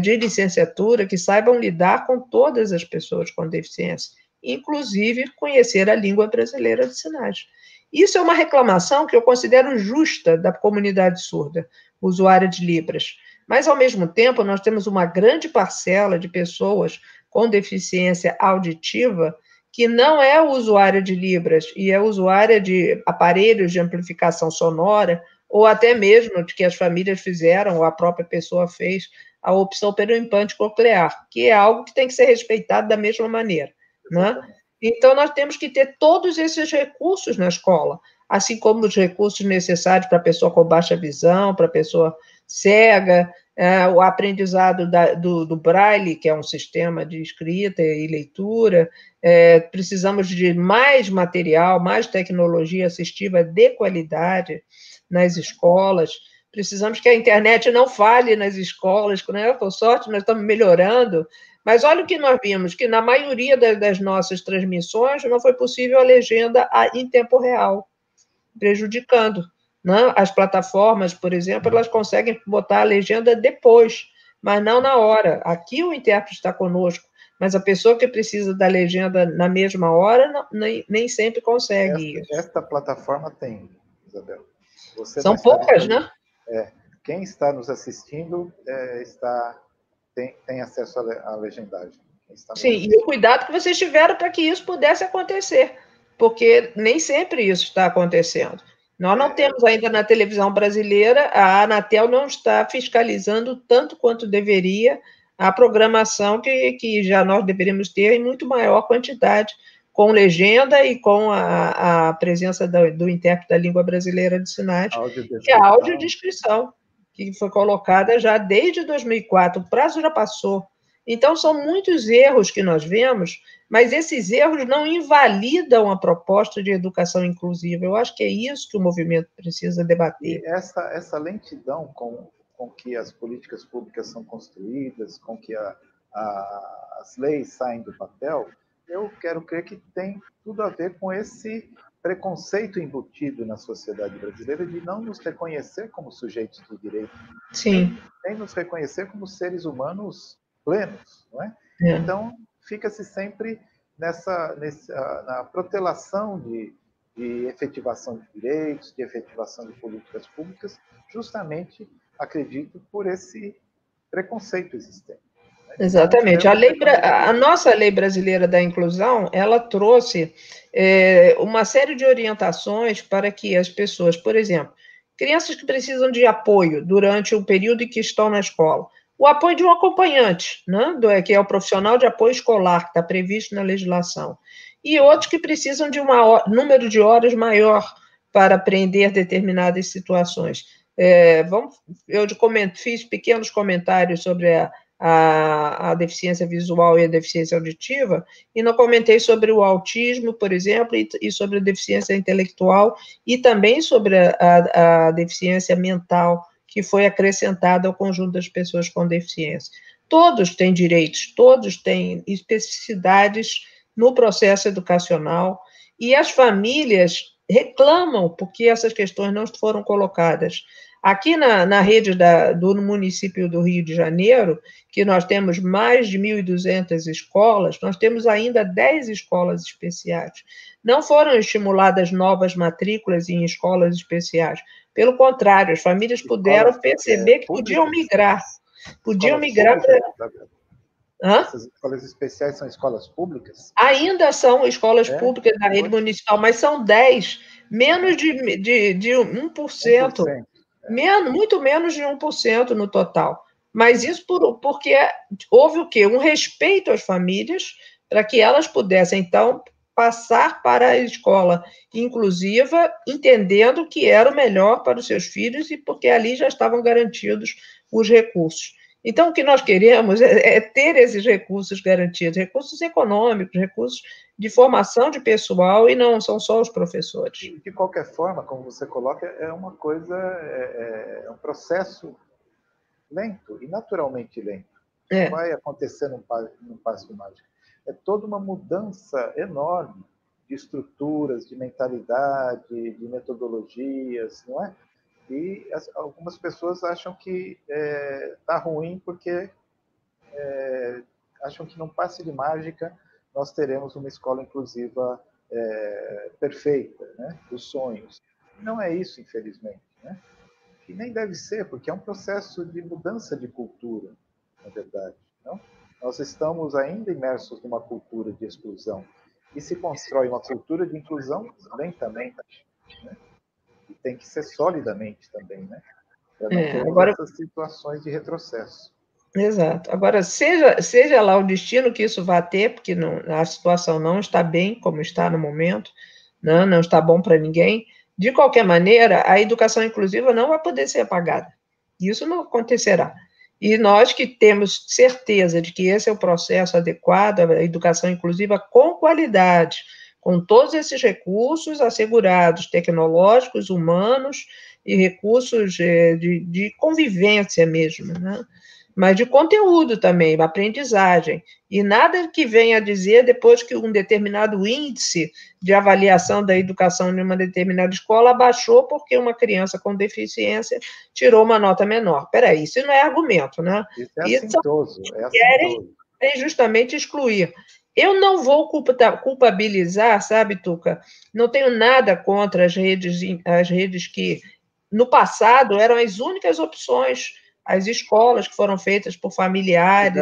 de licenciatura que saibam lidar com todas as pessoas com deficiência, inclusive conhecer a língua brasileira de sinais. Isso é uma reclamação que eu considero justa da comunidade surda, usuária de Libras. Mas, ao mesmo tempo, nós temos uma grande parcela de pessoas com deficiência auditiva que não é usuária de Libras e é usuária de aparelhos de amplificação sonora ou até mesmo de que as famílias fizeram ou a própria pessoa fez a opção pelo implante coclear, que é algo que tem que ser respeitado da mesma maneira, né? Então, nós temos que ter todos esses recursos na escola, assim como os recursos necessários para a pessoa com baixa visão, para a pessoa cega, o aprendizado do Braille, que é um sistema de escrita e leitura, precisamos de mais material, mais tecnologia assistiva de qualidade nas escolas, precisamos que a internet não falhe nas escolas, né? Por sorte, nós estamos melhorando, mas olha o que nós vimos, que na maioria das nossas transmissões não foi possível a legenda em tempo real, prejudicando, né? As plataformas, por exemplo, elas conseguem botar a legenda depois, mas não na hora. Aqui o intérprete está conosco, mas a pessoa que precisa da legenda na mesma hora nem sempre consegue isso. Esta plataforma tem, Isabel. São poucas, né? Quem está nos assistindo tem acesso à legendagem. Sim, e o cuidado que vocês tiveram para que isso pudesse acontecer, porque nem sempre isso está acontecendo. Nós não temos ainda na televisão brasileira, a Anatel não está fiscalizando tanto quanto deveria a programação que já nós deveríamos ter em muito maior quantidade, com legenda e com a presença do intérprete da língua brasileira de sinais, que é a audiodescrição, que foi colocada já desde 2004, o prazo já passou. Então, são muitos erros que nós vemos, mas esses erros não invalidam a proposta de educação inclusiva. Eu acho que é isso que o movimento precisa debater. E essa lentidão com que as políticas públicas são construídas, com que as leis saem do papel, eu quero crer que tem tudo a ver com esse preconceito embutido na sociedade brasileira de não nos reconhecer como sujeitos do direito. Sim. Nem nos reconhecer como seres humanos plenos, não é? Então, fica-se sempre na protelação de efetivação de direitos, de efetivação de políticas públicas, justamente, acredito, por esse preconceito existente. Exatamente. A nossa lei brasileira da inclusão, ela trouxe uma série de orientações para que as pessoas, por exemplo, crianças que precisam de apoio durante o período em que estão na escola, o apoio de um acompanhante, né, que é o profissional de apoio escolar, que está previsto na legislação, e outros que precisam de um número de horas maior para aprender determinadas situações. Eu fiz pequenos comentários sobre a deficiência visual e a deficiência auditiva, e não comentei sobre o autismo, por exemplo, e sobre a deficiência intelectual, e também sobre a deficiência mental, que foi acrescentada ao conjunto das pessoas com deficiência. Todos têm direitos, todos têm especificidades no processo educacional, e as famílias reclamam porque essas questões não foram colocadas. Aqui na rede do município do Rio de Janeiro, que nós temos mais de 1.200 escolas, nós temos ainda 10 escolas especiais. Não foram estimuladas novas matrículas em escolas especiais. Pelo contrário, as famílias puderam perceber que podiam migrar. Podiam migrar para... Essas escolas especiais são escolas públicas? Ainda são escolas públicas da rede municipal, mas são 10, menos de 1%. Muito menos de 1% no total. Mas isso porque houve o quê? Um respeito às famílias para que elas pudessem, então, passar para a escola inclusiva, entendendo que era o melhor para os seus filhos e porque ali já estavam garantidos os recursos. Então, o que nós queremos é ter esses recursos garantidos, recursos econômicos, recursos de formação de pessoal, e não são só os professores. De qualquer forma, como você coloca, é uma coisa, é um processo lento e naturalmente lento. Não vai acontecer num passo de mágica. É toda uma mudança enorme de estruturas, de mentalidade, de metodologias, não é? E algumas pessoas acham que está ruim porque acham que num passe de mágica nós teremos uma escola inclusiva perfeita, né? Dos sonhos. Não é isso, infelizmente, né? E nem deve ser, porque é um processo de mudança de cultura, na verdade. Não? Nós estamos ainda imersos numa cultura de exclusão. E se constrói uma cultura de inclusão lentamente, né? E tem que ser solidamente também, né? Para não ter essas situações de retrocesso. Exato. Agora, seja lá o destino que isso vai ter, porque a situação não está bem como está no momento, não está bom para ninguém, de qualquer maneira, a educação inclusiva não vai poder ser apagada. Isso não acontecerá. E nós que temos certeza de que esse é o processo adequado, a educação inclusiva com qualidade, com todos esses recursos assegurados, tecnológicos, humanos e recursos de convivência mesmo, né? Mas de conteúdo também, aprendizagem. E nada que venha a dizer depois que um determinado índice de avaliação da educação em uma determinada escola abaixou porque uma criança com deficiência tirou uma nota menor. Peraí, isso não é argumento, né? Isso é assintoso. Querem justamente excluir. Eu não vou culpabilizar, sabe, Tuca? Não tenho nada contra as redes que, no passado, eram as únicas opções. As escolas que foram feitas por familiares...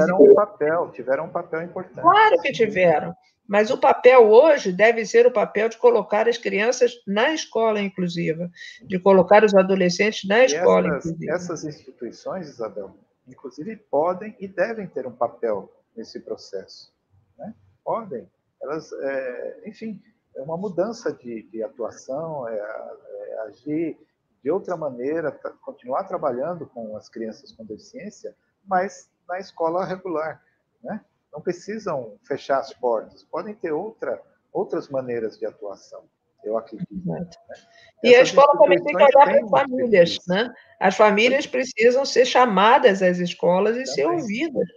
Tiveram um papel importante. Claro que tiveram, mas o papel hoje deve ser o papel de colocar as crianças na escola inclusiva, de colocar os adolescentes na escola inclusiva. Essas instituições, Isabel, inclusive podem e devem ter um papel nesse processo. Né? Podem. Elas, enfim, é uma mudança de atuação, agir de outra maneira, continuar trabalhando com as crianças com deficiência, mas na escola regular, né? Não precisam fechar as portas, podem ter outras maneiras de atuação, eu acredito. Né? E a escola também tem que olhar para as famílias, né? As famílias precisam ser chamadas às escolas e ser ouvidas.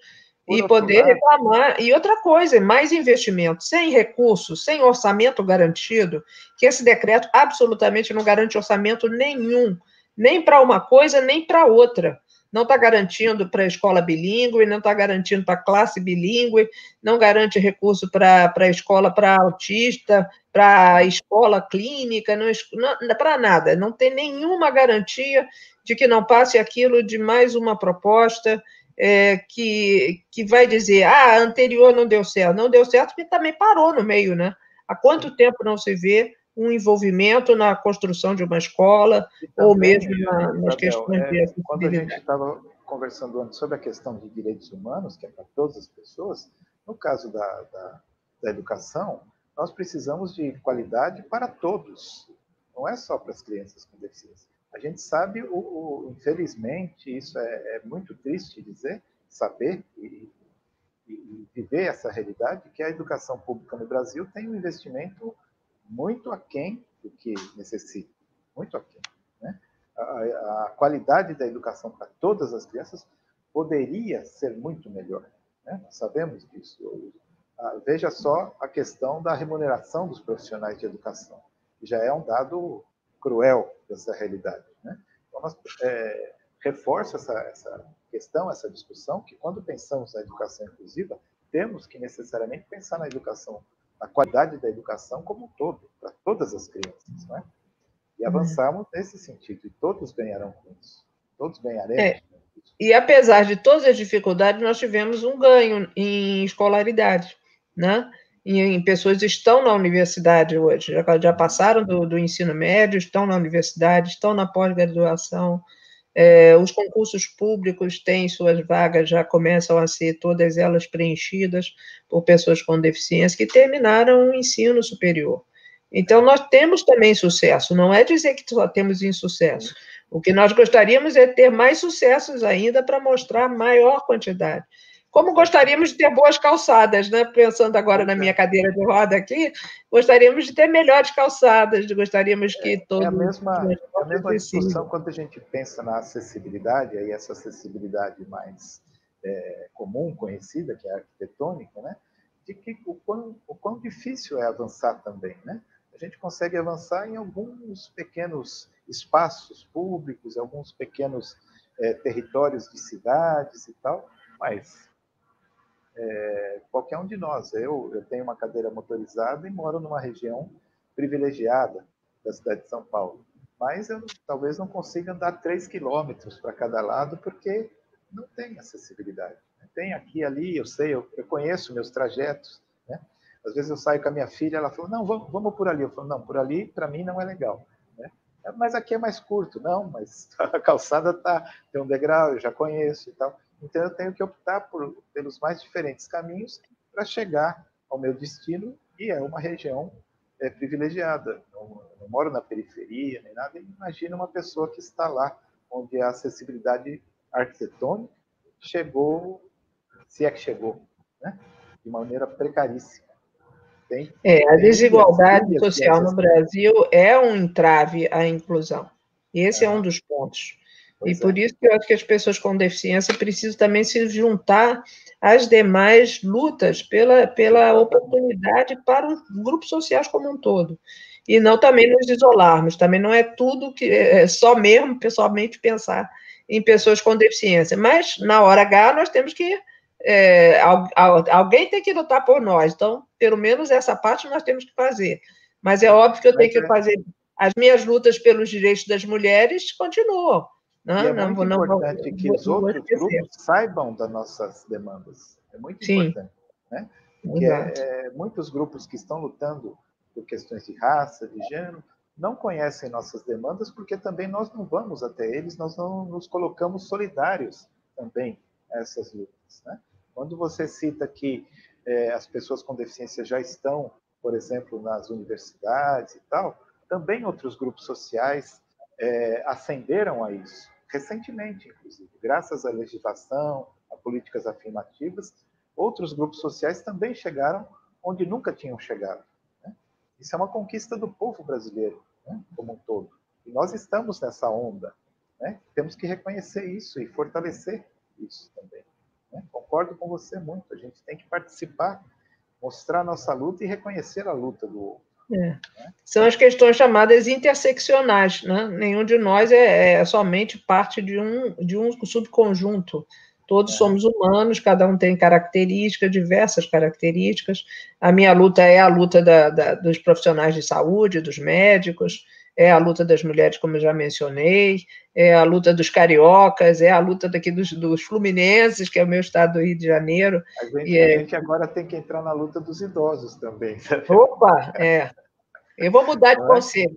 E poder reclamar. E outra coisa, mais investimento. Sem recursos, sem orçamento garantido, que esse decreto absolutamente não garante orçamento nenhum, nem para uma coisa, nem para outra. Não está garantindo para a escola bilíngue, não está garantindo para a classe bilíngue, não garante recurso para a escola para autista, para a escola clínica, não para nada. Não tem nenhuma garantia de que não passe aquilo de mais uma proposta que vai dizer, a anterior não deu certo porque também parou no meio, né? Há quanto tempo não se vê um envolvimento na construção de uma escola, também, ou mesmo nas questões de acessibilidade? Quando a gente estava conversando antes sobre a questão de direitos humanos, que é para todas as pessoas, no caso da educação, nós precisamos de qualidade para todos, não é só para as crianças com deficiência. A gente sabe, infelizmente, isso é muito triste dizer, saber e viver essa realidade, que a educação pública no Brasil tem um investimento muito aquém do que necessita, muito aquém. Né? A qualidade da educação para todas as crianças poderia ser muito melhor. Né? Nós sabemos disso. Veja só a questão da remuneração dos profissionais de educação, que já é um dado cruel dessa realidade. Né? Então, nós reforça essa questão, essa discussão, que quando pensamos na educação inclusiva, temos que necessariamente pensar na educação, na qualidade da educação como um todo, para todas as crianças. Não é? E avançarmos nesse sentido, e todos ganharão com isso. Todos ganharemos. E apesar de todas as dificuldades, nós tivemos um ganho em escolaridade, né? Em pessoas que estão na universidade hoje, já passaram do ensino médio, estão na universidade, estão na pós-graduação, os concursos públicos têm suas vagas, já começam a ser todas elas preenchidas por pessoas com deficiência que terminaram o ensino superior. Então, nós temos também sucesso, não é dizer que só temos insucesso. O que nós gostaríamos é ter mais sucessos ainda para mostrar maior quantidade. Como gostaríamos de ter boas calçadas, né? Pensando agora na minha cadeira de roda aqui, gostaríamos de ter melhores calçadas, gostaríamos que todos... É a mesma discussão quando a gente pensa na acessibilidade, aí essa acessibilidade mais comum, conhecida, que é a arquitetônica, né? De que o quão difícil é avançar também, né? A gente consegue avançar em alguns pequenos espaços públicos, alguns pequenos territórios de cidades e tal, mas qualquer um de nós, eu tenho uma cadeira motorizada e moro numa região privilegiada da cidade de São Paulo, mas eu talvez não consiga andar 3 quilômetros para cada lado porque não tem acessibilidade. Tem aqui e ali, eu sei, eu conheço meus trajetos, né? Às vezes eu saio com a minha filha, ela fala, não, vamos por ali. Eu falo, não, por ali para mim não é legal. Né? Mas aqui é mais curto. Não, mas a calçada tem um degrau, eu já conheço e tal. Então eu tenho que optar pelos mais diferentes caminhos para chegar ao meu destino, e é uma região privilegiada. Não moro na periferia, nem nada. Imagina uma pessoa que está lá, onde a acessibilidade arquitetônica chegou, se é que chegou, né? De maneira precaríssima. A desigualdade social no Brasil é um entrave à inclusão. Esse é um dos pontos. E por isso que eu acho que as pessoas com deficiência precisam também se juntar às demais lutas pela oportunidade para os grupos sociais como um todo. E não também nos isolarmos. Também não é tudo que é só mesmo pessoalmente pensar em pessoas com deficiência. Mas, na hora H, nós temos que... alguém tem que lutar por nós. Então, pelo menos essa parte nós temos que fazer. Mas é óbvio que eu tenho que fazer... As minhas lutas pelos direitos das mulheres continuam. Não, e é muito importante que os outros grupos saibam das nossas demandas. É muito importante. Né? Porque muitos grupos que estão lutando por questões de raça, de gênero, não conhecem nossas demandas, porque também nós não vamos até eles, nós não nos colocamos solidários também a essas lutas. Né? Quando você cita que as pessoas com deficiência já estão, por exemplo, nas universidades e tal, também outros grupos sociais ascenderam a isso. Recentemente, inclusive, graças à legislação, a políticas afirmativas, outros grupos sociais também chegaram onde nunca tinham chegado. Né? Isso é uma conquista do povo brasileiro, né? Como um todo. E nós estamos nessa onda. Né? Temos que reconhecer isso e fortalecer isso também. Né? Concordo com você muito. A gente tem que participar, mostrar a nossa luta e reconhecer a luta do outro. São as questões chamadas interseccionais, né? Nenhum de nós é somente parte de um subconjunto. Todos somos humanos, cada um tem características, diversas características. A minha luta é a luta dos profissionais de saúde, dos médicos, é a luta das mulheres, como eu já mencionei, é a luta dos cariocas, é a luta daqui dos fluminenses, que é o meu estado do Rio de Janeiro. A gente agora tem que entrar na luta dos idosos também. Opa, eu vou mudar de conselho.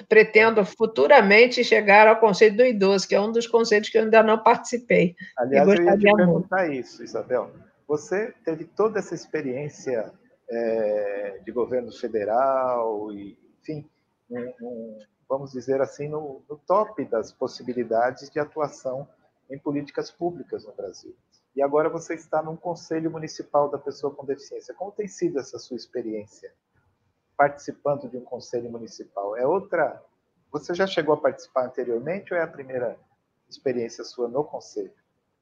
pretendo futuramente chegar ao Conselho do Idoso, que é um dos conselhos que eu ainda não participei. Aliás, eu ia te perguntar isso, Isabel. Você teve toda essa experiência de governo federal, e, enfim, vamos dizer assim, no top das possibilidades de atuação em políticas públicas no Brasil. E agora você está num Conselho Municipal da Pessoa com Deficiência. Como tem sido essa sua experiência participando de um Conselho Municipal? Você já chegou a participar anteriormente ou é a primeira experiência sua no Conselho?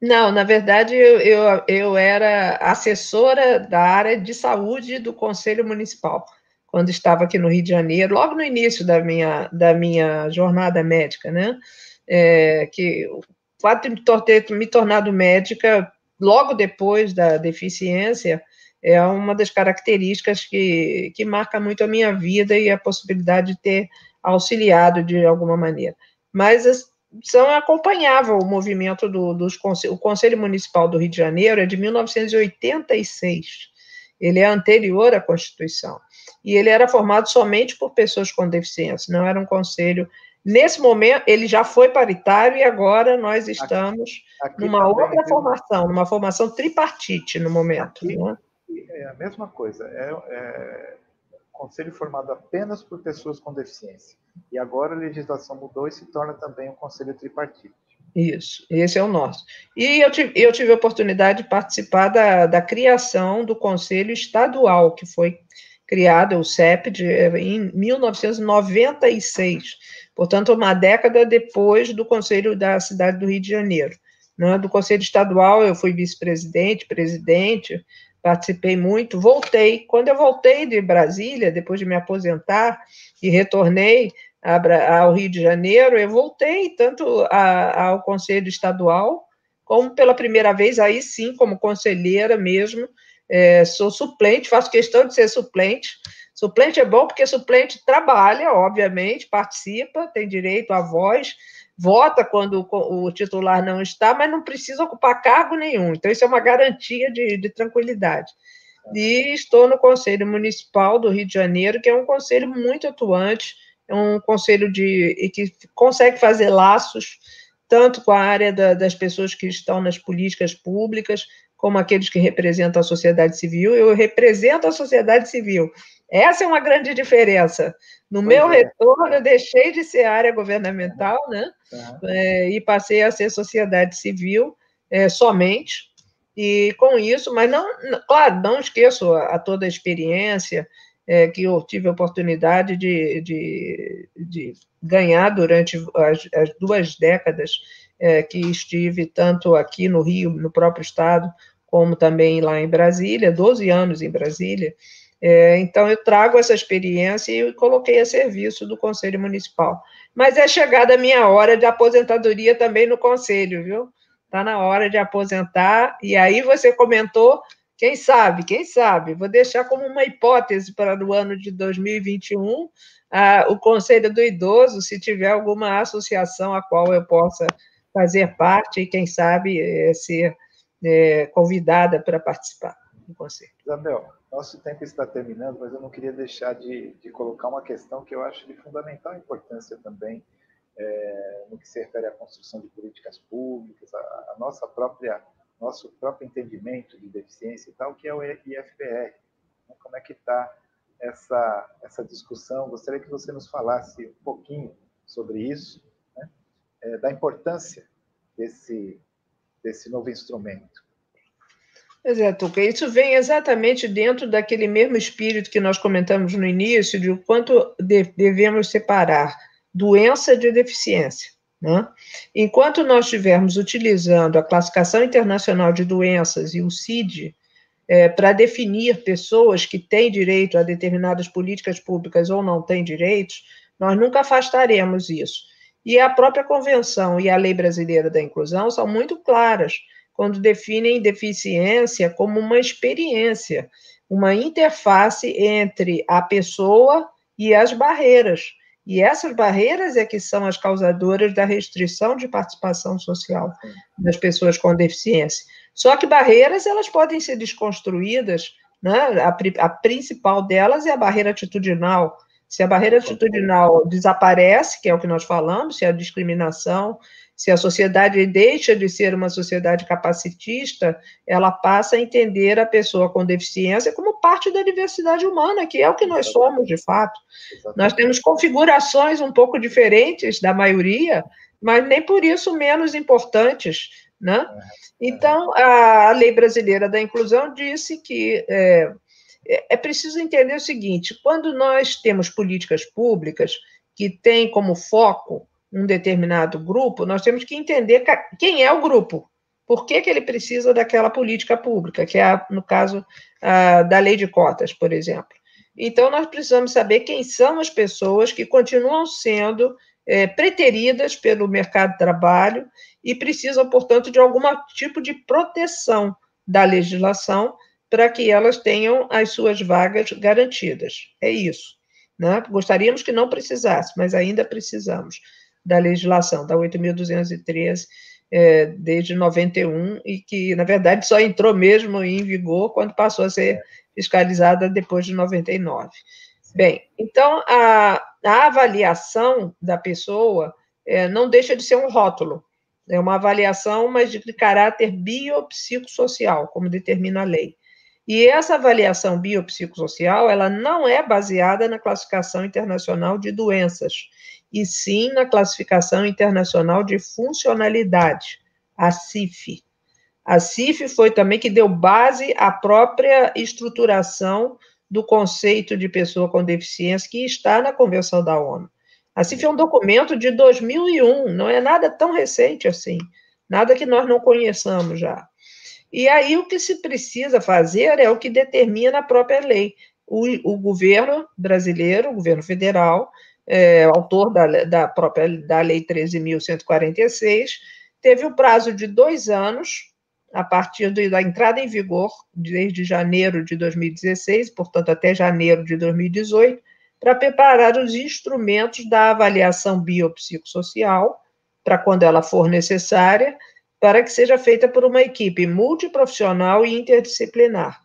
Não, na verdade, eu era assessora da área de saúde do Conselho Municipal, quando estava aqui no Rio de Janeiro, logo no início da minha jornada médica, né? Que o fato de ter me tornado médica logo depois da deficiência é uma das características que marca muito a minha vida e a possibilidade de ter auxiliado de alguma maneira. Mas acompanhava o movimento o Conselho Municipal do Rio de Janeiro é de 1986, ele é anterior à Constituição, e ele era formado somente por pessoas com deficiência, não era um conselho. Nesse momento, ele já foi paritário e agora nós estamos numa outra formação, numa formação tripartite no momento. Aqui, né? É a mesma coisa, conselho formado apenas por pessoas com deficiência. E agora a legislação mudou e se torna também um conselho tripartite. Isso, esse é o nosso. E eu tive a oportunidade de participar da criação do Conselho Estadual, que foi criado, o CEP, em 1996, portanto, uma década depois do Conselho da cidade do Rio de Janeiro. Né? Do Conselho Estadual, eu fui vice-presidente, presidente, participei muito, voltei. Quando eu voltei de Brasília, depois de me aposentar, e retornei ao Rio de Janeiro, eu voltei tanto ao Conselho Estadual, como pela primeira vez, aí sim, como conselheira mesmo, sou suplente, faço questão de ser suplente. Suplente é bom porque suplente trabalha, obviamente, participa, tem direito à voz, vota quando o titular não está, mas não precisa ocupar cargo nenhum. Então, isso é uma garantia de tranquilidade. E estou no Conselho Municipal do Rio de Janeiro, que é um conselho muito atuante, é um conselho que consegue fazer laços, tanto com a área das pessoas que estão nas políticas públicas, como aqueles que representam a sociedade civil. Eu represento a sociedade civil. Essa é uma grande diferença. No meu retorno, eu deixei de ser área governamental, né? E passei a ser sociedade civil somente. E com isso, mas não, claro, não esqueço toda a experiência que eu tive a oportunidade de ganhar durante as 2 décadas que estive tanto aqui no Rio, no próprio estado, como também lá em Brasília, 12 anos em Brasília. Então, eu trago essa experiência e coloquei a serviço do Conselho Municipal. Mas é chegada a minha hora de aposentadoria também no Conselho, viu? Está na hora de aposentar, e aí você comentou, quem sabe, vou deixar como uma hipótese para o ano de 2021, o Conselho do Idoso, se tiver alguma associação a qual eu possa fazer parte, e quem sabe ser convidada para participar do Conselho. Isabel, nosso tempo está terminando, mas eu não queria deixar de colocar uma questão que eu acho de fundamental importância também, no que se refere à construção de políticas públicas, nosso próprio entendimento de deficiência e tal, que é o IFPR. Como é que está essa discussão? Gostaria que você nos falasse um pouquinho sobre isso, né? Da importância desse novo instrumento. Pois é, Tuca, isso vem exatamente dentro daquele mesmo espírito que nós comentamos no início, de o quanto devemos separar doença de deficiência. Né? Enquanto nós estivermos utilizando a Classificação Internacional de Doenças e o CID para definir pessoas que têm direito a determinadas políticas públicas ou não têm direitos, nós nunca afastaremos isso. E a própria Convenção e a Lei Brasileira da Inclusão são muito claras quando definem deficiência como uma experiência, uma interface entre a pessoa e as barreiras. E essas barreiras é que são as causadoras da restrição de participação social das pessoas com deficiência. Só que barreiras, elas podem ser desconstruídas, né? A principal delas é a barreira atitudinal, Se a barreira atitudinal desaparece, que é o que nós falamos, se a discriminação, se a sociedade deixa de ser uma sociedade capacitista, ela passa a entender a pessoa com deficiência como parte da diversidade humana, que é o que nós somos, de fato. Nós temos configurações um pouco diferentes da maioria, mas nem por isso menos importantes, né? Então, a Lei Brasileira da Inclusão disse que é preciso entender o seguinte: quando nós temos políticas públicas que têm como foco um determinado grupo, nós temos que entender quem é o grupo, por que ele precisa daquela política pública, que é, no caso, da lei de cotas, por exemplo. Então, nós precisamos saber quem são as pessoas que continuam sendo preteridas pelo mercado de trabalho e precisam, portanto, de algum tipo de proteção da legislação para que elas tenham as suas vagas garantidas. É isso, né? Gostaríamos que não precisasse, mas ainda precisamos da legislação, da 8.213, desde 91, e que, na verdade, só entrou mesmo em vigor quando passou a ser fiscalizada depois de 99. Bem, então, a avaliação da pessoa não deixa de ser um rótulo, é uma avaliação, mas de caráter biopsicossocial, como determina a lei. E essa avaliação biopsicossocial, ela não é baseada na classificação internacional de doenças, e sim na classificação internacional de funcionalidade, a CIF. A CIF foi também que deu base à própria estruturação do conceito de pessoa com deficiência que está na Convenção da ONU. A CIF é um documento de 2001, não é nada tão recente assim, nada que nós não conheçamos já. E aí o que se precisa fazer é o que determina a própria lei. O governo brasileiro, o governo federal, autor da Lei 13.146, teve o prazo de 2 anos, a partir da entrada em vigor, desde janeiro de 2016, portanto, até janeiro de 2018, para preparar os instrumentos da avaliação biopsicossocial, para quando ela for necessária, para que seja feita por uma equipe multiprofissional e interdisciplinar.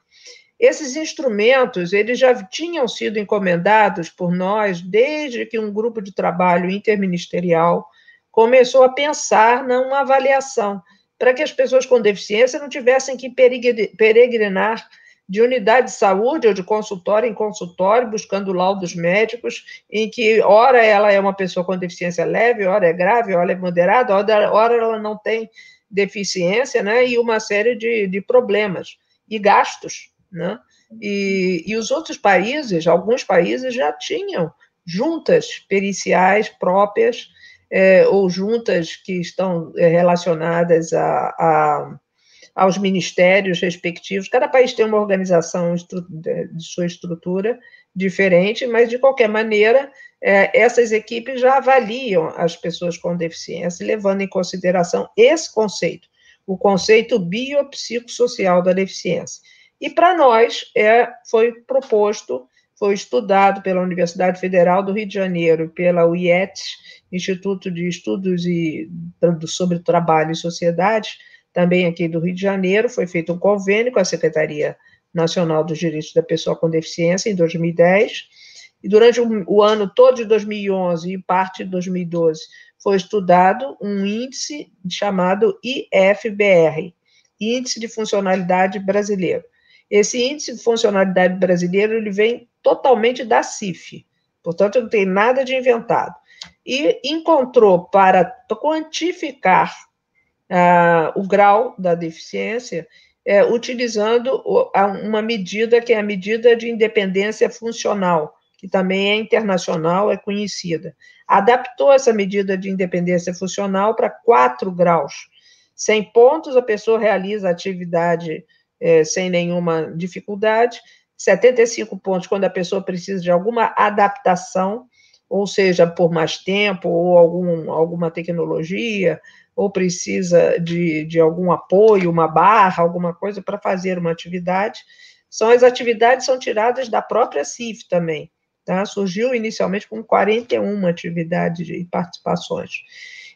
Esses instrumentos, eles já tinham sido encomendados por nós desde que um grupo de trabalho interministerial começou a pensar numa avaliação, para que as pessoas com deficiência não tivessem que peregrinar de unidade de saúde ou de consultório em consultório, buscando laudos médicos, em que, ora, ela é uma pessoa com deficiência leve, ora é grave, ora é moderada, ora ela não tem deficiência, né, e uma série de problemas e gastos, né? E os outros países, alguns países já tinham juntas periciais próprias, ou juntas que estão relacionadas aos ministérios respectivos. Cada país tem uma organização de sua estrutura diferente, mas, de qualquer maneira, essas equipes já avaliam as pessoas com deficiência, levando em consideração esse conceito, o conceito biopsicossocial da deficiência. E, para nós, foi proposto, foi estudado pela Universidade Federal do Rio de Janeiro, pela UIETS, Instituto de Estudos sobre Trabalho e Sociedade, também aqui do Rio de Janeiro. Foi feito um convênio com a Secretaria Nacional dos Direitos da Pessoa com Deficiência, em 2010, e durante o ano todo de 2011 e parte de 2012, foi estudado um índice chamado IFBR, Índice de Funcionalidade Brasileiro. Esse índice de funcionalidade brasileiro, ele vem totalmente da CIF, portanto, não tem nada de inventado. E encontrou, para quantificar o grau da deficiência, utilizando uma medida que é a medida de independência funcional, que também é internacional, é conhecida. Adaptou essa medida de independência funcional para 4 graus. 100 pontos, a pessoa realiza a atividade sem nenhuma dificuldade. 75 pontos quando a pessoa precisa de alguma adaptação, ou seja, por mais tempo, ou alguma tecnologia, ou precisa de algum apoio, uma barra, alguma coisa para fazer uma atividade. As atividades são tiradas da própria CIF também, tá? Surgiu inicialmente com 41 atividades e participações.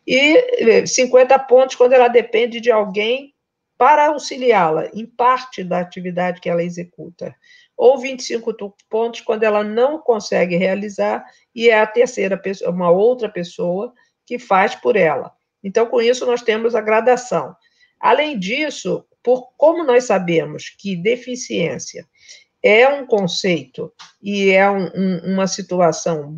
E 50 pontos quando ela depende de alguém para auxiliá-la em parte da atividade que ela executa. ou 25 pontos quando ela não consegue realizar e é a terceira pessoa, uma outra pessoa que faz por ela. Então, com isso, nós temos a gradação. Além disso, como nós sabemos que deficiência é um conceito e é uma situação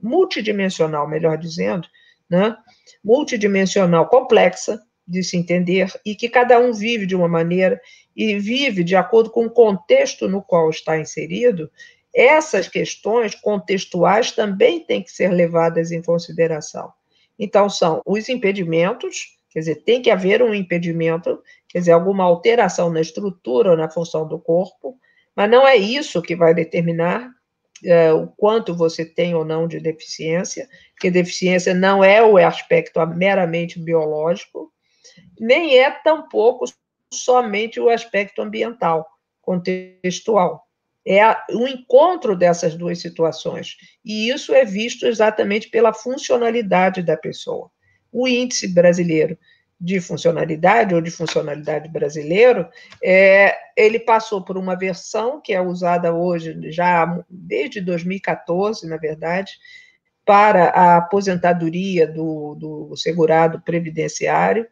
multidimensional, melhor dizendo, né? Multidimensional complexa de se entender e que cada um vive de uma maneira e vive de acordo com o contexto no qual está inserido, essas questões contextuais também têm que ser levadas em consideração. Então, são os impedimentos, quer dizer, tem que haver um impedimento, quer dizer, alguma alteração na estrutura ou na função do corpo, mas não é isso que vai determinar o quanto você tem ou não de deficiência, porque deficiência não é o aspecto meramente biológico, nem é tampouco somente o aspecto ambiental, contextual. É o encontro dessas duas situações, e isso é visto exatamente pela funcionalidade da pessoa. O índice brasileiro de funcionalidade, ou de funcionalidade brasileiro, ele passou por uma versão que é usada hoje, já desde 2014, na verdade, para a aposentadoria do segurado previdenciário,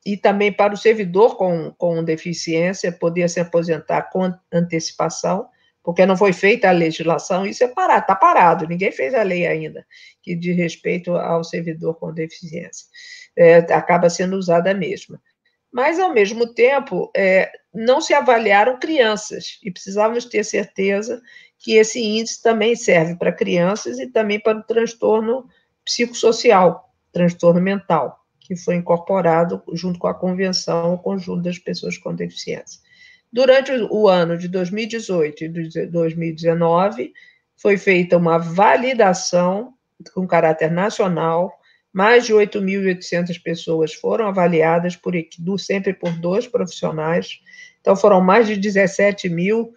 e também para o servidor com deficiência poder se aposentar com antecipação, porque não foi feita a legislação, isso está parado, ninguém fez a lei ainda, que diz respeito ao servidor com deficiência. Acaba sendo usada a mesma. Mas, ao mesmo tempo, não se avaliaram crianças, e precisávamos ter certeza que esse índice também serve para crianças e também para o transtorno psicossocial, transtorno mental, que foi incorporado junto com a Convenção, o conjunto das pessoas com deficiência. Durante o ano de 2018 e de 2019, foi feita uma validação com caráter nacional, mais de 8.800 pessoas foram avaliadas, sempre por 2 profissionais, então foram mais de 17 mil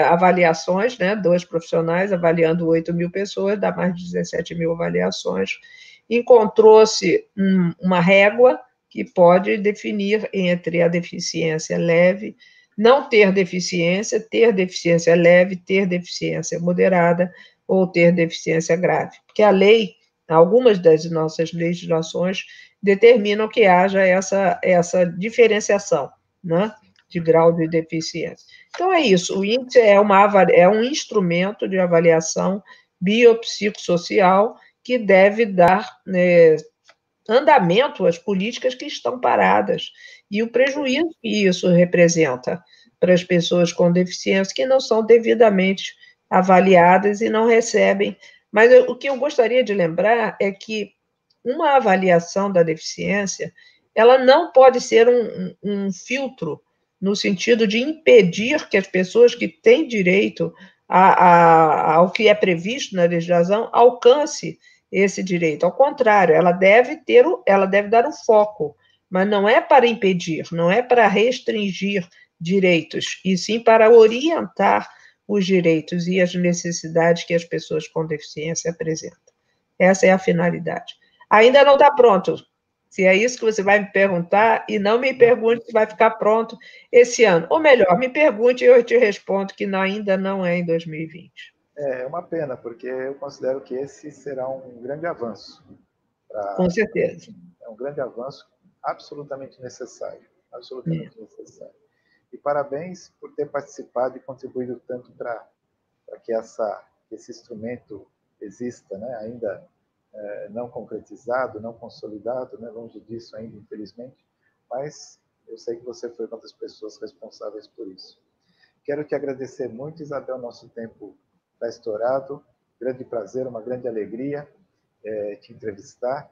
avaliações, né, 2 profissionais avaliando 8.000 pessoas, dá mais de 17 mil avaliações. Encontrou-se uma régua que pode definir entre a deficiência leve, não ter deficiência leve, ter deficiência moderada ou ter deficiência grave. Porque a lei, algumas das nossas legislações determinam que haja essa diferenciação, né, de grau de deficiência. Então, é isso. O índice é um instrumento de avaliação biopsicossocial que deve dar andamento às políticas que estão paradas e o prejuízo que isso representa para as pessoas com deficiência que não são devidamente avaliadas e não recebem. Mas o que eu gostaria de lembrar é que uma avaliação da deficiência, ela não pode ser um filtro no sentido de impedir que as pessoas que têm direito ao que é previsto na legislação alcance esse direito. Ao contrário, ela deve dar um foco, mas não é para impedir, não é para restringir direitos, e sim para orientar os direitos e as necessidades que as pessoas com deficiência apresentam. Essa é a finalidade. Ainda não está pronto. Se é isso que você vai me perguntar, e não me pergunte se vai ficar pronto esse ano. Ou melhor, me pergunte e eu te respondo que ainda não é em 2020. É uma pena, porque eu considero que esse será um grande avanço. Com certeza. É um grande avanço absolutamente necessário. Absolutamente necessário. E parabéns por ter participado e contribuído tanto para que esse instrumento exista, né? Ainda não concretizado, não consolidado, né? Longe disso ainda, infelizmente, mas eu sei que você foi uma das pessoas responsáveis por isso. Quero te agradecer muito, Isabel, nosso tempo está estourado, grande prazer, uma grande alegria te entrevistar,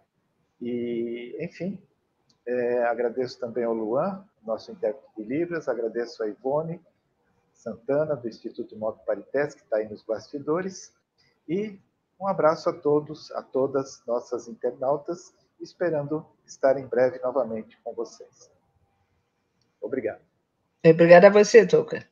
e, enfim, agradeço também ao Luan, nosso intérprete de Libras, agradeço a Ivone Santana, do Instituto Moto Parités, que está aí nos bastidores, e um abraço a todos, a todas nossas internautas, esperando estar em breve novamente com vocês. Obrigado. Obrigada a você, Tuca.